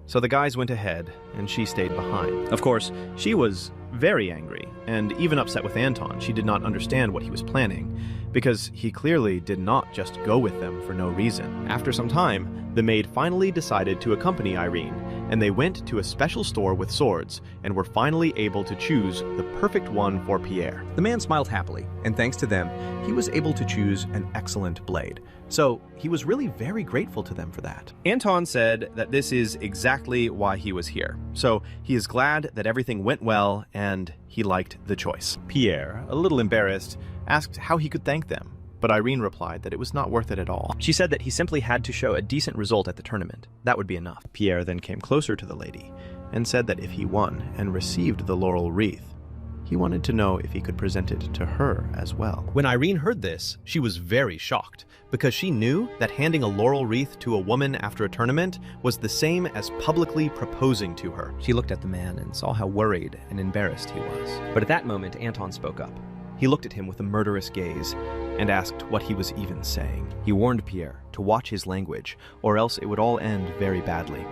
So the guys went ahead, and she stayed behind. Of course, she was very angry, and even upset with Anton. She did not understand what he was planning, because he clearly did not just go with them for no reason. After some time, the maid finally decided to accompany Irene, and they went to a special store with swords, and were finally able to choose the perfect one for Pierre. The man smiled happily, and thanks to them, he was able to choose an excellent blade. So he was really very grateful to them for that. Anton said that this is exactly why he was here. So he is glad that everything went well and he liked the choice. Pierre, a little embarrassed, asked how he could thank them, but Irene replied that it was not worth it at all. She said that he simply had to show a decent result at the tournament. That would be enough. Pierre then came closer to the lady and said that if he won and received the laurel wreath, he wanted to know if he could present it to her as well. When Irene heard this, she was very shocked, because she knew that handing a laurel wreath to a woman after a tournament was the same as publicly proposing to her. She looked at the man and saw how worried and embarrassed he was. But at that moment, Anton spoke up. He looked at him with a murderous gaze and asked what he was even saying. He warned Pierre to watch his language, or else it would all end very badly.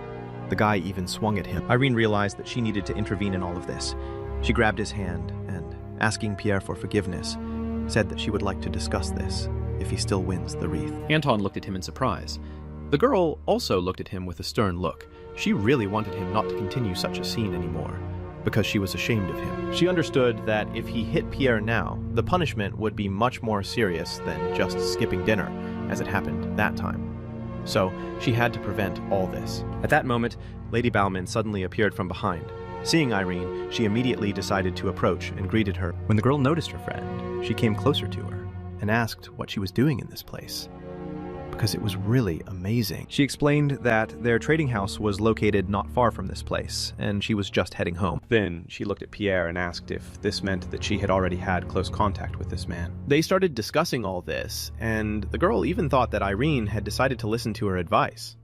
The guy even swung at him. Irene realized that she needed to intervene in all of this. She grabbed his hand and, asking Pierre for forgiveness, said that she would like to discuss this if he still wins the wreath. Anton looked at him in surprise. The girl also looked at him with a stern look. She really wanted him not to continue such a scene anymore, because she was ashamed of him. She understood that if he hit Pierre now, the punishment would be much more serious than just skipping dinner, as it happened that time. So she had to prevent all this. At that moment, Lady Bauman suddenly appeared from behind. Seeing Irene, she immediately decided to approach and greeted her. When the girl noticed her friend, she came closer to her and asked what she was doing in this place, because it was really amazing. She explained that their trading house was located not far from this place, and she was just heading home. Then she looked at Pierre and asked if this meant that she had already had close contact with this man. They started discussing all this, and the girl even thought that Irene had decided to listen to her advice.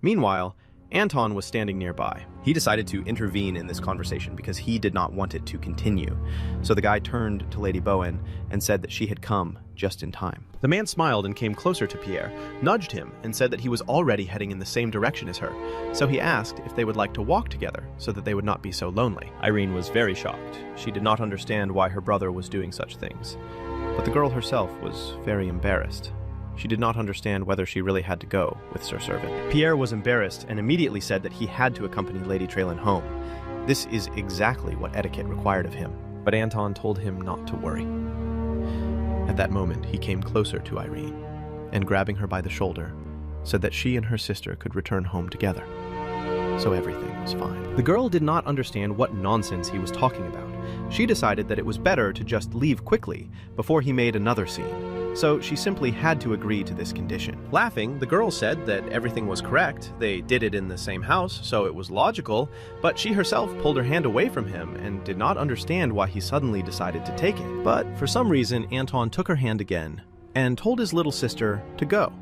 Meanwhile, Anton was standing nearby. He decided to intervene in this conversation because he did not want it to continue. So the guy turned to Lady Bowen and said that she had come just in time. The man smiled and came closer to Pierre, nudged him, and said that he was already heading in the same direction as her. So he asked if they would like to walk together so that they would not be so lonely. Irene was very shocked. She did not understand why her brother was doing such things. But the girl herself was very embarrassed. She did not understand whether she really had to go with Sir Servant. Pierre was embarrassed and immediately said that he had to accompany Lady Traylon home. This is exactly what etiquette required of him, but Anton told him not to worry. At that moment, he came closer to Irene, and grabbing her by the shoulder, said that she and her sister could return home together. So everything was fine. The girl did not understand what nonsense he was talking about. She decided that it was better to just leave quickly before he made another scene. So she simply had to agree to this condition. Laughing, the girl said that everything was correct. They did it in the same house, so it was logical, but she herself pulled her hand away from him and did not understand why he suddenly decided to take it. But for some reason, Anton took her hand again and told his little sister to go.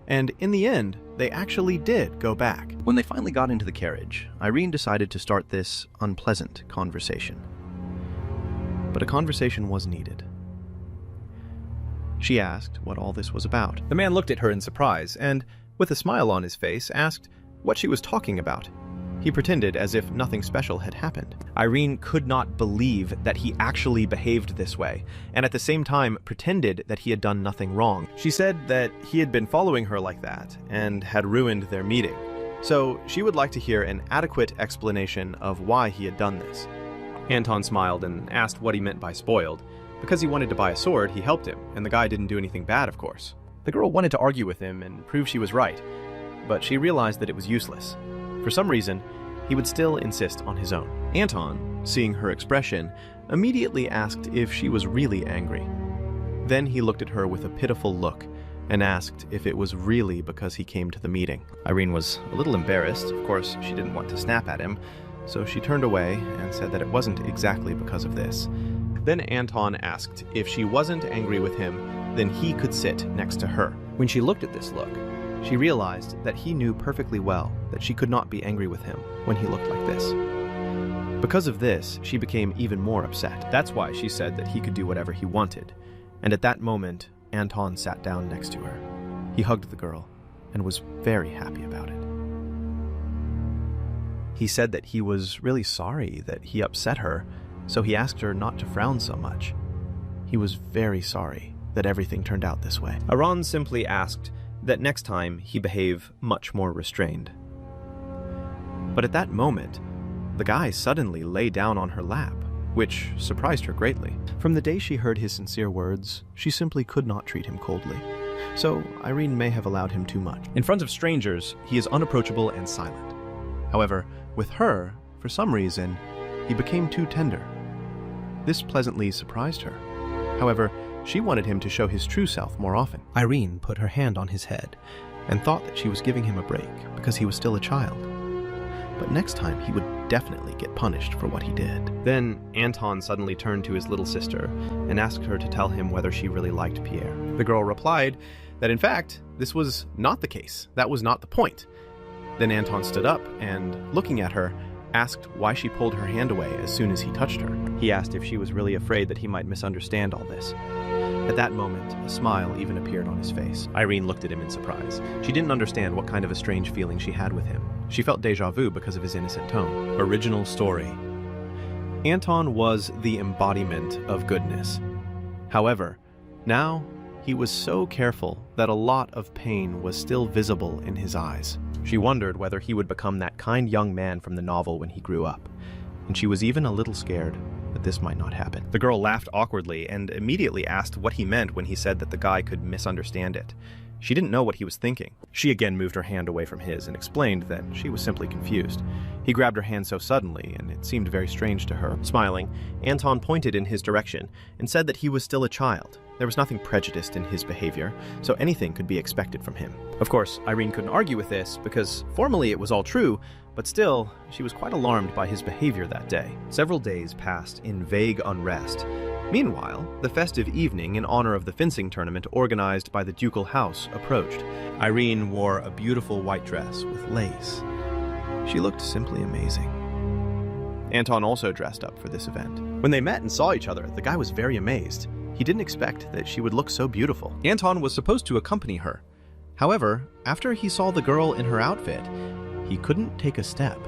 And in the end, they actually did go back. When they finally got into the carriage, Irene decided to start this unpleasant conversation. But a conversation was needed. She asked what all this was about. The man looked at her in surprise and, with a smile on his face, asked what she was talking about. He pretended as if nothing special had happened. Irene could not believe that he actually behaved this way, and at the same time pretended that he had done nothing wrong. She said that he had been following her like that and had ruined their meeting. So she would like to hear an adequate explanation of why he had done this. Anton smiled and asked what he meant by spoiled. Because he wanted to buy a sword, he helped him, and the guy didn't do anything bad, of course. The girl wanted to argue with him and prove she was right, but she realized that it was useless. For some reason, he would still insist on his own. Anton, seeing her expression, immediately asked if she was really angry. Then he looked at her with a pitiful look and asked if it was really because he came to the meeting. Irene was a little embarrassed. Of course, she didn't want to snap at him, so she turned away and said that it wasn't exactly because of this. Then Anton asked if she wasn't angry with him, then he could sit next to her. When she looked at this look, she realized that he knew perfectly well that she could not be angry with him when he looked like this. Because of this, she became even more upset. That's why she said that he could do whatever he wanted. And at that moment, Anton sat down next to her. He hugged the girl and was very happy about it. He said that he was really sorry that he upset her, so he asked her not to frown so much. He was very sorry that everything turned out this way. Aran simply asked that next time he behave much more restrained. But at that moment, the guy suddenly lay down on her lap, which surprised her greatly. From the day she heard his sincere words, she simply could not treat him coldly. So Irene may have allowed him too much. In front of strangers, he is unapproachable and silent. However, with her, for some reason, he became too tender. This pleasantly surprised her. However, she wanted him to show his true self more often. Irene put her hand on his head and thought that she was giving him a break because he was still a child. But next time he would definitely get punished for what he did. Then Anton suddenly turned to his little sister and asked her to tell him whether she really liked Pierre. The girl replied that in fact, this was not the case. That was not the point. Then Anton stood up and, looking at her, asked why she pulled her hand away as soon as he touched her. He asked if she was really afraid that he might misunderstand all this. At that moment, a smile even appeared on his face. Irene looked at him in surprise. She didn't understand what kind of a strange feeling she had with him. She felt déjà vu because of his innocent tone. Original story. Anton was the embodiment of goodness. However, now he was so careful that a lot of pain was still visible in his eyes. She wondered whether he would become that kind young man from the novel when he grew up, and she was even a little scared that this might not happen. The girl laughed awkwardly and immediately asked what he meant when he said that the guy could misunderstand it. She didn't know what he was thinking. She again moved her hand away from his and explained that she was simply confused. He grabbed her hand so suddenly, and it seemed very strange to her. Smiling, Anton pointed in his direction and said that he was still a child. There was nothing prejudiced in his behavior, so anything could be expected from him. Of course, Irene couldn't argue with this, because formally it was all true, but still, she was quite alarmed by his behavior that day. Several days passed in vague unrest. Meanwhile, the festive evening in honor of the fencing tournament organized by the ducal house approached. Irene wore a beautiful white dress with lace. She looked simply amazing. Anton also dressed up for this event. When they met and saw each other, the guy was very amazed. He didn't expect that she would look so beautiful. Anton was supposed to accompany her. However, after he saw the girl in her outfit, he couldn't take a step.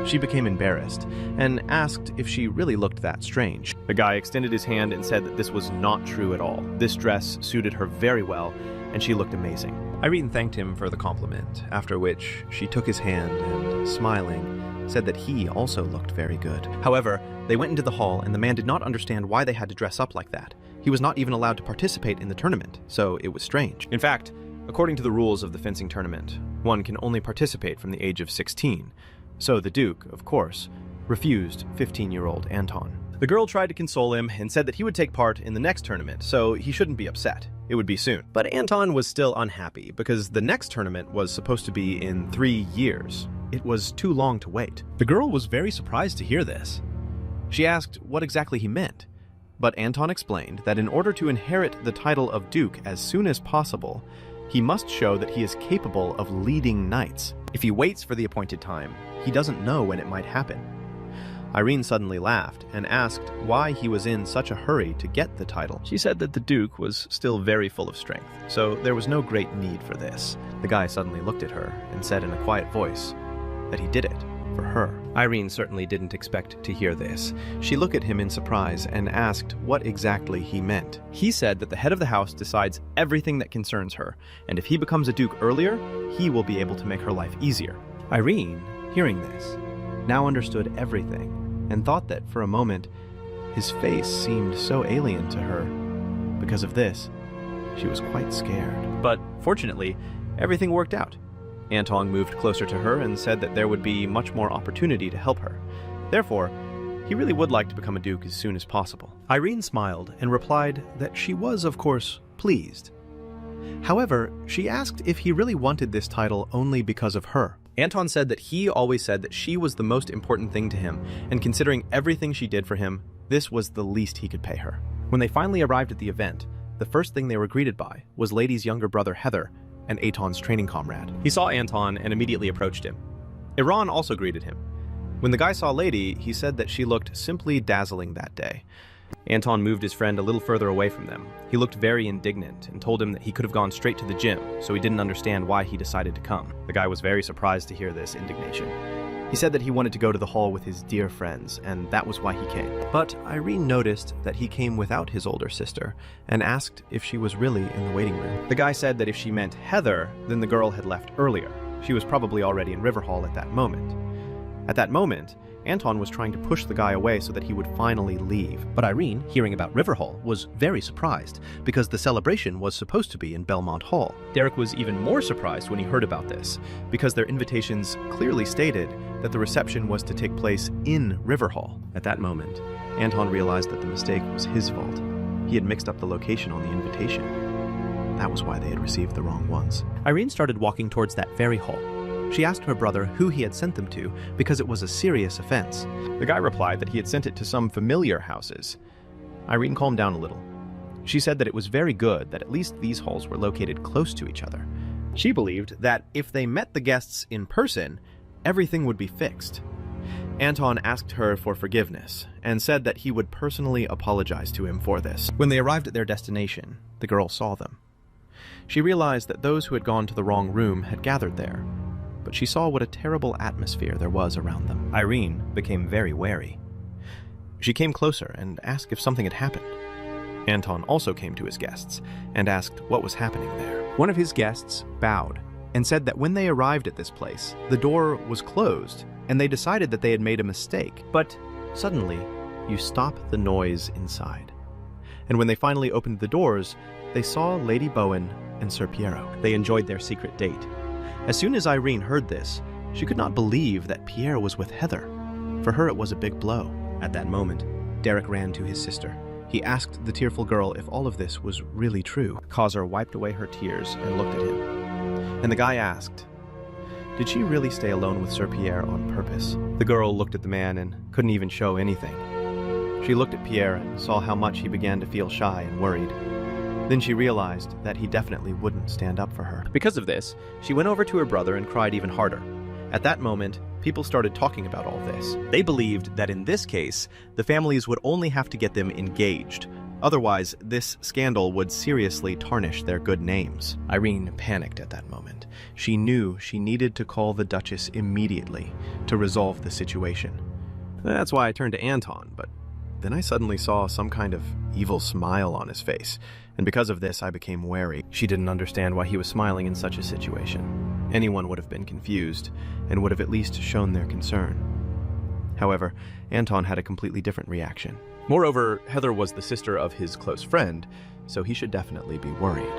She became embarrassed and asked if she really looked that strange. The guy extended his hand and said that this was not true at all. This dress suited her very well, and she looked amazing. Irene thanked him for the compliment, after which she took his hand and, smiling, said that he also looked very good. However, they went into the hall and the man did not understand why they had to dress up like that. He was not even allowed to participate in the tournament, so it was strange. In fact, according to the rules of the fencing tournament, one can only participate from the age of 16. So the Duke, of course, refused 15-year-old Anton. The girl tried to console him and said that he would take part in the next tournament, so he shouldn't be upset. It would be soon. But Anton was still unhappy because the next tournament was supposed to be in 3 years. It was too long to wait. The girl was very surprised to hear this. She asked what exactly he meant, but Anton explained that in order to inherit the title of Duke as soon as possible, he must show that he is capable of leading knights. If he waits for the appointed time, he doesn't know when it might happen. Irene suddenly laughed and asked why he was in such a hurry to get the title. She said that the Duke was still very full of strength, so there was no great need for this. The guy suddenly looked at her and said in a quiet voice that he did it for her. Irene certainly didn't expect to hear this. She looked at him in surprise and asked what exactly he meant. He said that the head of the house decides everything that concerns her, and if he becomes a duke earlier, he will be able to make her life easier. Irene, hearing this, now understood everything and thought that for a moment his face seemed so alien to her. Because of this, she was quite scared. But fortunately, everything worked out. Anton moved closer to her and said that there would be much more opportunity to help her. Therefore, he really would like to become a duke as soon as possible. Irene smiled and replied that she was, of course, pleased. However, she asked if he really wanted this title only because of her. Anton said that he always said that she was the most important thing to him, and considering everything she did for him, this was the least he could pay her. When they finally arrived at the event, the first thing they were greeted by was Lady's younger brother Heather and Aton's training comrade. He saw Anton and immediately approached him. Iran also greeted him. When the guy saw Lady, he said that she looked simply dazzling that day. Anton moved his friend a little further away from them. He looked very indignant and told him that he could have gone straight to the gym, so he didn't understand why he decided to come. The guy was very surprised to hear this indignation. He said that he wanted to go to the hall with his dear friends, and that was why he came. But Irene noticed that he came without his older sister and asked if she was really in the waiting room. The guy said that if she meant Heather, then the girl had left earlier. She was probably already in Riverhall at that moment. At that moment, Anton was trying to push the guy away so that he would finally leave. But Irene, hearing about Riverhall, was very surprised because the celebration was supposed to be in Belmont Hall. Derek was even more surprised when he heard about this because their invitations clearly stated that the reception was to take place in Riverhall. At that moment, Anton realized that the mistake was his fault. He had mixed up the location on the invitation. That was why they had received the wrong ones. Irene started walking towards that very hall. She asked her brother who he had sent them to because it was a serious offense. The guy replied that he had sent it to some familiar houses. Irene calmed down a little. She said that it was very good that at least these halls were located close to each other. She believed that if they met the guests in person, everything would be fixed. Anton asked her for forgiveness and said that he would personally apologize to him for this. When they arrived at their destination, the girl saw them. She realized that those who had gone to the wrong room had gathered there, but she saw what a terrible atmosphere there was around them. Irene became very wary. She came closer and asked if something had happened. Anton also came to his guests and asked what was happening there. One of his guests bowed and said that when they arrived at this place, the door was closed and they decided that they had made a mistake. But suddenly, you stop the noise inside. And when they finally opened the doors, they saw Lady Bowen and Sir Piero. They enjoyed their secret date. As soon as Irene heard this, she could not believe that Pierre was with Heather. For her, it was a big blow. At that moment, Derek ran to his sister. He asked the tearful girl if all of this was really true. Causer wiped away her tears and looked at him. And the guy asked, did she really stay alone with Sir Pierre on purpose? The girl looked at the man and couldn't even show anything. She looked at Pierre and saw how much he began to feel shy and worried. Then she realized that he definitely wouldn't stand up for her. Because of this, she went over to her brother and cried even harder. At that moment, people started talking about all this. They believed that in this case, the families would only have to get them engaged. Otherwise, this scandal would seriously tarnish their good names. Irene panicked at that moment. She knew she needed to call the Duchess immediately to resolve the situation. That's why I turned to Anton, but then I suddenly saw some kind of evil smile on his face, and because of this I became wary. She didn't understand why he was smiling in such a situation. Anyone would have been confused, and would have at least shown their concern. However, Anton had a completely different reaction. Moreover, Heather was the sister of his close friend, so he should definitely be worried.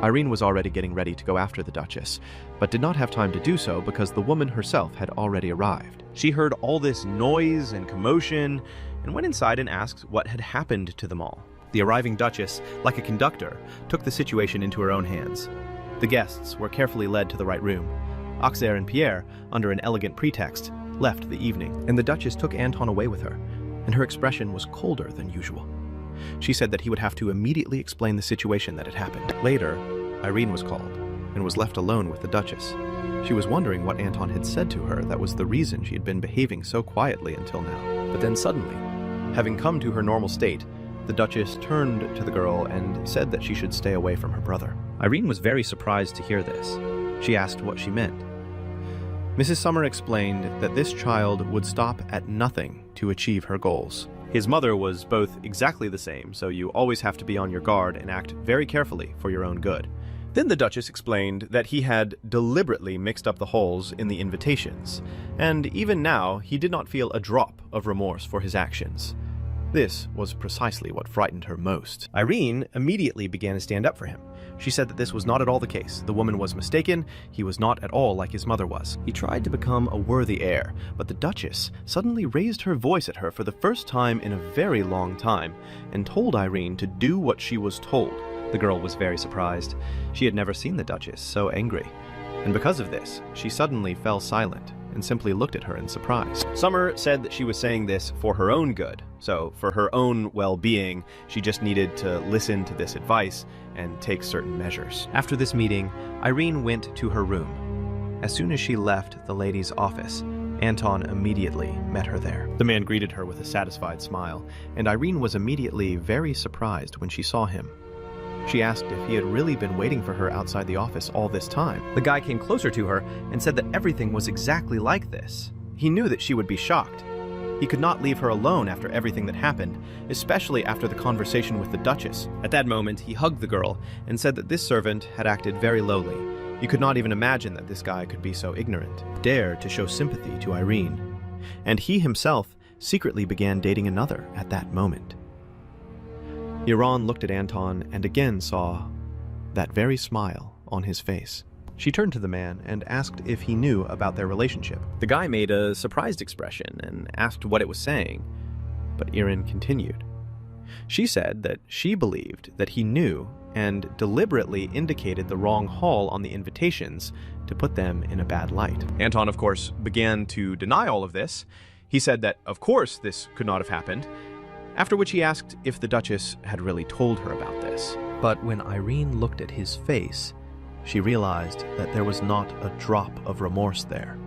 Irene was already getting ready to go after the Duchess, but did not have time to do so because the woman herself had already arrived. She heard all this noise and commotion, and went inside and asked what had happened to them all. The arriving Duchess, like a conductor, took the situation into her own hands. The guests were carefully led to the right room. Auxerre and Pierre, under an elegant pretext, left the evening, and the Duchess took Anton away with her, and her expression was colder than usual. She said that he would have to immediately explain the situation that had happened. Later, Irene was called, and was left alone with the Duchess. She was wondering what Anton had said to her that was the reason she had been behaving so quietly until now. But then suddenly, having come to her normal state, the Duchess turned to the girl and said that she should stay away from her brother. Irene was very surprised to hear this. She asked what she meant. Mrs. Summer explained that this child would stop at nothing to achieve her goals. His mother was both exactly the same, so you always have to be on your guard and act very carefully for your own good. Then the Duchess explained that he had deliberately mixed up the holes in the invitations, and even now he did not feel a drop of remorse for his actions. This was precisely what frightened her most. Irene immediately began to stand up for him. She said that this was not at all the case. The woman was mistaken. He was not at all like his mother was. He tried to become a worthy heir, but the Duchess suddenly raised her voice at her for the first time in a very long time and told Irene to do what she was told, The girl was very surprised. She had never seen the Duchess so angry. And because of this, she suddenly fell silent and simply looked at her in surprise. Summer said that she was saying this for her own good. So for her own well-being, she just needed to listen to this advice and take certain measures. After this meeting, Irene went to her room. As soon as she left the lady's office, Anton immediately met her there. The man greeted her with a satisfied smile, and Irene was immediately very surprised when she saw him. She asked if he had really been waiting for her outside the office all this time. The guy came closer to her and said that everything was exactly like this. He knew that she would be shocked. He could not leave her alone after everything that happened, especially after the conversation with the Duchess. At that moment, he hugged the girl and said that this servant had acted very lowly. You could not even imagine that this guy could be so ignorant, dare to show sympathy to Irene. And he himself secretly began dating another at that moment. Iran looked at Anton and again saw that very smile on his face. She turned to the man and asked if he knew about their relationship. The guy made a surprised expression and asked what it was saying, but Iran continued. She said that she believed that he knew and deliberately indicated the wrong hall on the invitations to put them in a bad light. Anton, of course, began to deny all of this. He said that, of course, this could not have happened, after which he asked if the Duchess had really told her about this. But when Irene looked at his face, she realized that there was not a drop of remorse there.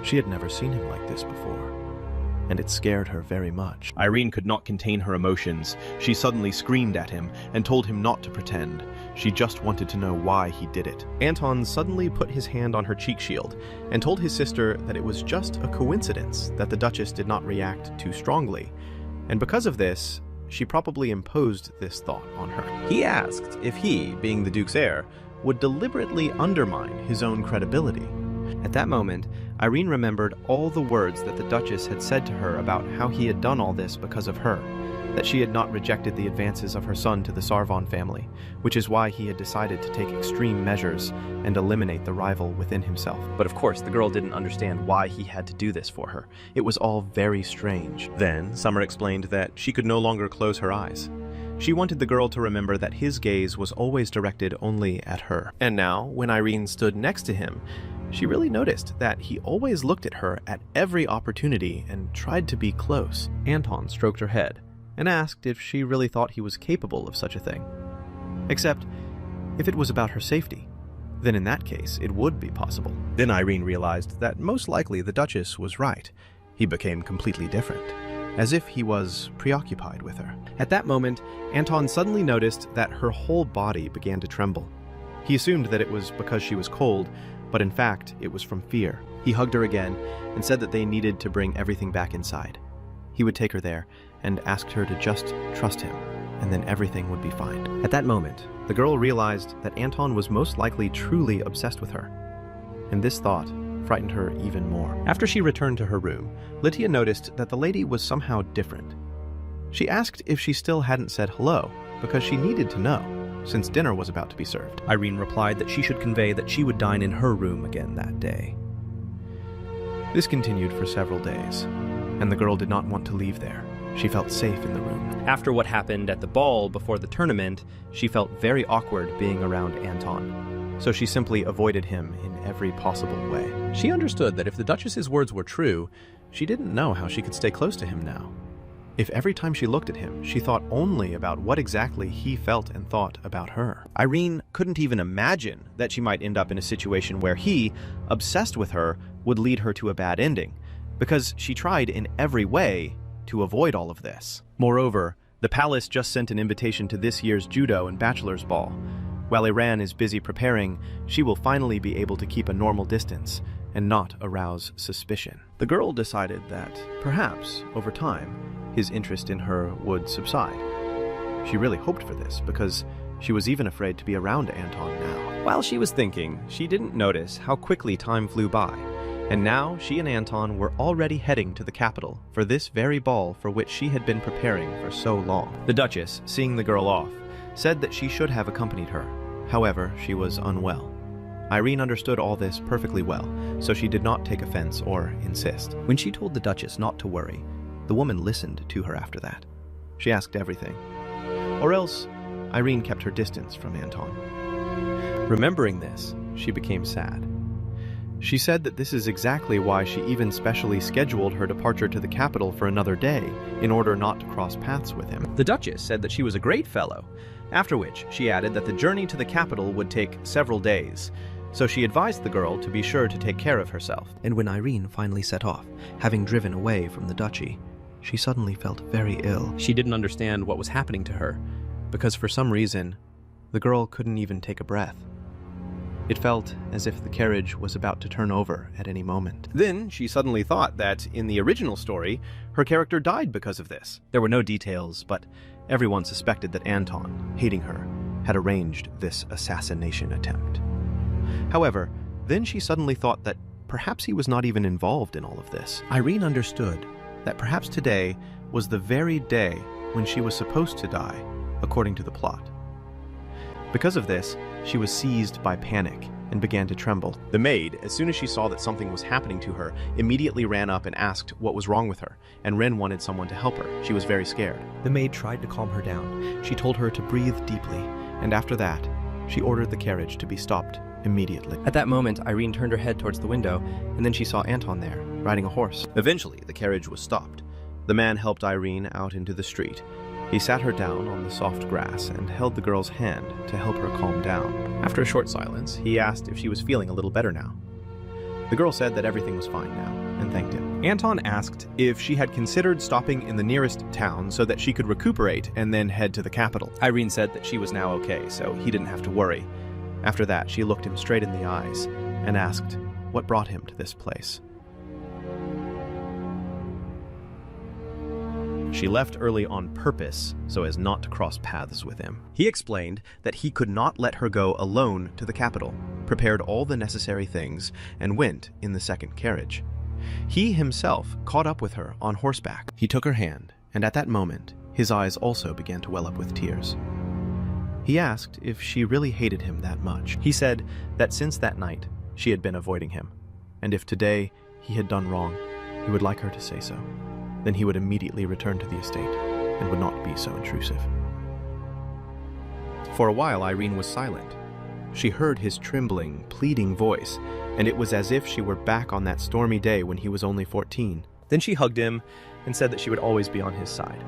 She had never seen him like this before, and it scared her very much. Irene could not contain her emotions. She suddenly screamed at him and told him not to pretend. She just wanted to know why he did it. Anton suddenly put his hand on her cheek shield and told his sister that it was just a coincidence that the Duchess did not react too strongly, and because of this, she probably imposed this thought on her. He asked if he, being the Duke's heir, would deliberately undermine his own credibility. At that moment, Irene remembered all the words that the Duchess had said to her about how he had done all this because of her, that she had not rejected the advances of her son to the Sarvan family, which is why he had decided to take extreme measures and eliminate the rival within himself. But of course, the girl didn't understand why he had to do this for her. It was all very strange. Then, Summer explained that she could no longer close her eyes. She wanted the girl to remember that his gaze was always directed only at her. And now, when Irene stood next to him, she really noticed that he always looked at her at every opportunity and tried to be close. Anton stroked her head and asked if she really thought he was capable of such a thing. Except, if it was about her safety, then in that case it would be possible. Then Irene realized that most likely the Duchess was right. He became completely different, as if he was preoccupied with her. At that moment, Anton suddenly noticed that her whole body began to tremble. He assumed that it was because she was cold, but in fact, it was from fear. He hugged her again and said that they needed to bring everything back inside. He would take her there and asked her to just trust him, and then everything would be fine. At that moment, the girl realized that Anton was most likely truly obsessed with her, and this thought frightened her even more. After she returned to her room, Lydia noticed that the lady was somehow different. She asked if she still hadn't said hello, because she needed to know, since dinner was about to be served. Irene replied that she should convey that she would dine in her room again that day. This continued for several days, and the girl did not want to leave there. She felt safe in the room. After what happened at the ball before the tournament, she felt very awkward being around Anton, so she simply avoided him in every possible way. She understood that if the Duchess's words were true, she didn't know how she could stay close to him now. If every time she looked at him, she thought only about what exactly he felt and thought about her. Irene couldn't even imagine that she might end up in a situation where he, obsessed with her, would lead her to a bad ending, because she tried in every way to avoid all of this. Moreover, the palace just sent an invitation to this year's judo and bachelor's ball. While Iran is busy preparing, she will finally be able to keep a normal distance and not arouse suspicion. The girl decided that, perhaps, over time, his interest in her would subside. She really hoped for this, because she was even afraid to be around Anton now. While she was thinking, she didn't notice how quickly time flew by, and now she and Anton were already heading to the capital for this very ball for which she had been preparing for so long. The Duchess, seeing the girl off, said that she should have accompanied her. However, she was unwell. Irene understood all this perfectly well, so she did not take offense or insist. When she told the Duchess not to worry, the woman listened to her after that. She asked everything. Or else, Irene kept her distance from Anton. Remembering this, she became sad. She said that this is exactly why she even specially scheduled her departure to the capital for another day, in order not to cross paths with him. The Duchess said that she was a great fellow, after which she added that the journey to the capital would take several days, so she advised the girl to be sure to take care of herself. And when Irene finally set off, having driven away from the duchy, she suddenly felt very ill. She didn't understand what was happening to her, because for some reason, the girl couldn't even take a breath. It felt as if the carriage was about to turn over at any moment. Then she suddenly thought that, in the original story, her character died because of this. There were no details, but everyone suspected that Anton, hating her, had arranged this assassination attempt. However, then she suddenly thought that perhaps he was not even involved in all of this. Irene understood that perhaps today was the very day when she was supposed to die, according to the plot. Because of this, she was seized by panic and began to tremble. The maid, as soon as she saw that something was happening to her, immediately ran up and asked what was wrong with her, and Ren wanted someone to help her. She was very scared. The maid tried to calm her down. She told her to breathe deeply, and after that, she ordered the carriage to be stopped immediately. At that moment, Irene turned her head towards the window, and then she saw Anton there, riding a horse. Eventually, the carriage was stopped. The man helped Irene out into the street. He sat her down on the soft grass and held the girl's hand to help her calm down. After a short silence, he asked if she was feeling a little better now. The girl said that everything was fine now, and thanked him. Anton asked if she had considered stopping in the nearest town so that she could recuperate and then head to the capital. Irene said that she was now okay, so he didn't have to worry. After that, she looked him straight in the eyes and asked what brought him to this place. She left early on purpose so as not to cross paths with him. He explained that he could not let her go alone to the capital, prepared all the necessary things, and went in the second carriage. He himself caught up with her on horseback. He took her hand, and at that moment, his eyes also began to well up with tears. He asked if she really hated him that much. He said that since that night, she had been avoiding him, and if today he had done wrong, he would like her to say so. Then he would immediately return to the estate and would not be so intrusive. For a while, Irene was silent. She heard his trembling, pleading voice, and it was as if she were back on that stormy day when he was only 14. Then she hugged him and said that she would always be on his side.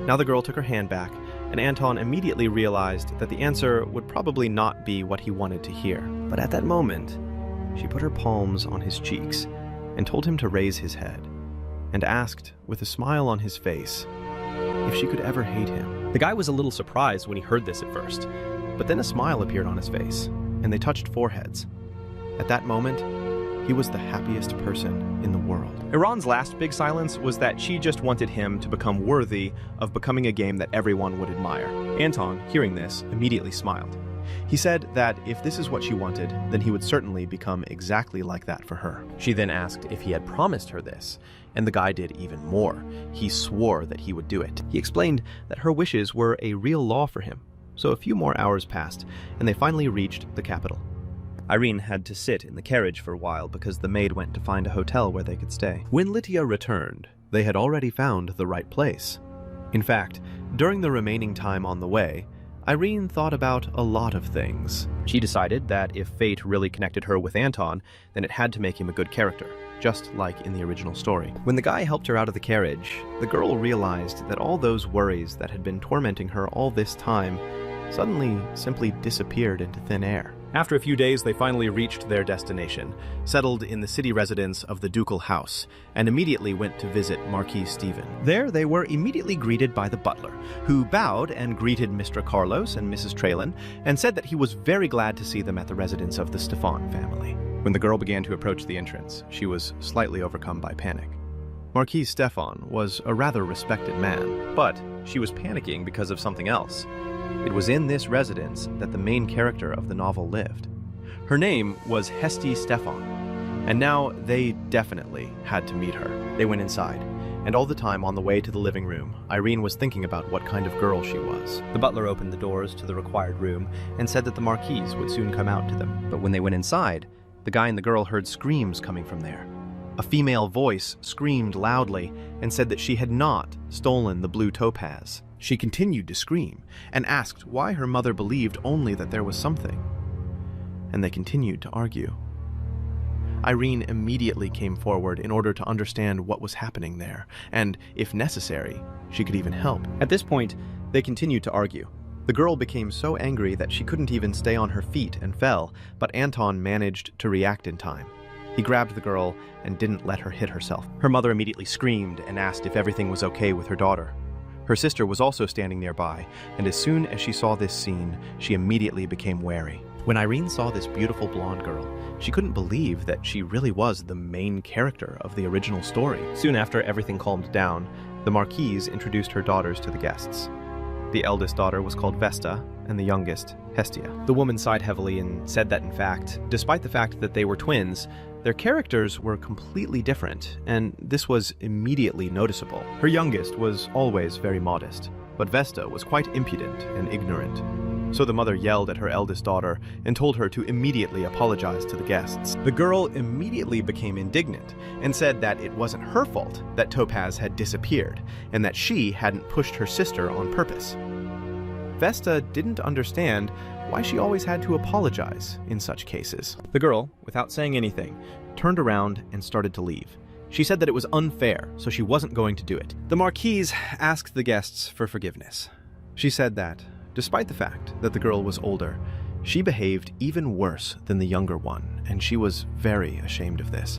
Now the girl took her hand back, and Anton immediately realized that the answer would probably not be what he wanted to hear. But at that moment, she put her palms on his cheeks and told him to raise his head, and asked, with a smile on his face, if she could ever hate him. The guy was a little surprised when he heard this at first, but then a smile appeared on his face, and they touched foreheads. At that moment, he was the happiest person in the world. Iran's last big silence was that she just wanted him to become worthy of becoming a game that everyone would admire. Anton, hearing this, immediately smiled. He said that if this is what she wanted, then he would certainly become exactly like that for her. She then asked if he had promised her this, and the guy did even more. He swore that he would do it. He explained that her wishes were a real law for him. So a few more hours passed, and they finally reached the capital. Irene had to sit in the carriage for a while because the maid went to find a hotel where they could stay. When Lytia returned, they had already found the right place. In fact, during the remaining time on the way, Irene thought about a lot of things. She decided that if fate really connected her with Anton, then it had to make him a good character, just like in the original story. When the guy helped her out of the carriage, the girl realized that all those worries that had been tormenting her all this time suddenly simply disappeared into thin air. After a few days, they finally reached their destination, settled in the city residence of the ducal house, and immediately went to visit Marquis Stephen. There, they were immediately greeted by the butler, who bowed and greeted Mr. Carlos and Mrs. Traylon, and said that he was very glad to see them at the residence of the Stefan family. When the girl began to approach the entrance, she was slightly overcome by panic. Marquis Stefan was a rather respected man, but she was panicking because of something else. It was in this residence that the main character of the novel lived. Her name was Hesti Stefan, and now they definitely had to meet her. They went inside, and all the time on the way to the living room, Irene was thinking about what kind of girl she was. The butler opened the doors to the required room and said that the Marquise would soon come out to them. But when they went inside, the guy and the girl heard screams coming from there. A female voice screamed loudly and said that she had not stolen the blue topaz. She continued to scream and asked why her mother believed only that there was something. And they continued to argue. Irene immediately came forward in order to understand what was happening there, and, if necessary, she could even help. At this point, they continued to argue. The girl became so angry that she couldn't even stay on her feet and fell, but Anton managed to react in time. He grabbed the girl and didn't let her hit herself. Her mother immediately screamed and asked if everything was okay with her daughter. Her sister was also standing nearby, and as soon as she saw this scene, she immediately became wary. When Irene saw this beautiful blonde girl, she couldn't believe that she really was the main character of the original story. Soon after everything calmed down, the Marquise introduced her daughters to the guests. The eldest daughter was called Vesta, and the youngest, Hestia. The woman sighed heavily and said that, in fact, despite the fact that they were twins, their characters were completely different, and this was immediately noticeable. Her youngest was always very modest, but Vesta was quite impudent and ignorant. So the mother yelled at her eldest daughter and told her to immediately apologize to the guests. The girl immediately became indignant and said that it wasn't her fault that Topaz had disappeared and that she hadn't pushed her sister on purpose. Vesta didn't understand why she always had to apologize in such cases. The girl, without saying anything, turned around and started to leave. She said that it was unfair, so she wasn't going to do it. The Marquise asked the guests for forgiveness. She said that, despite the fact that the girl was older, she behaved even worse than the younger one, and she was very ashamed of this.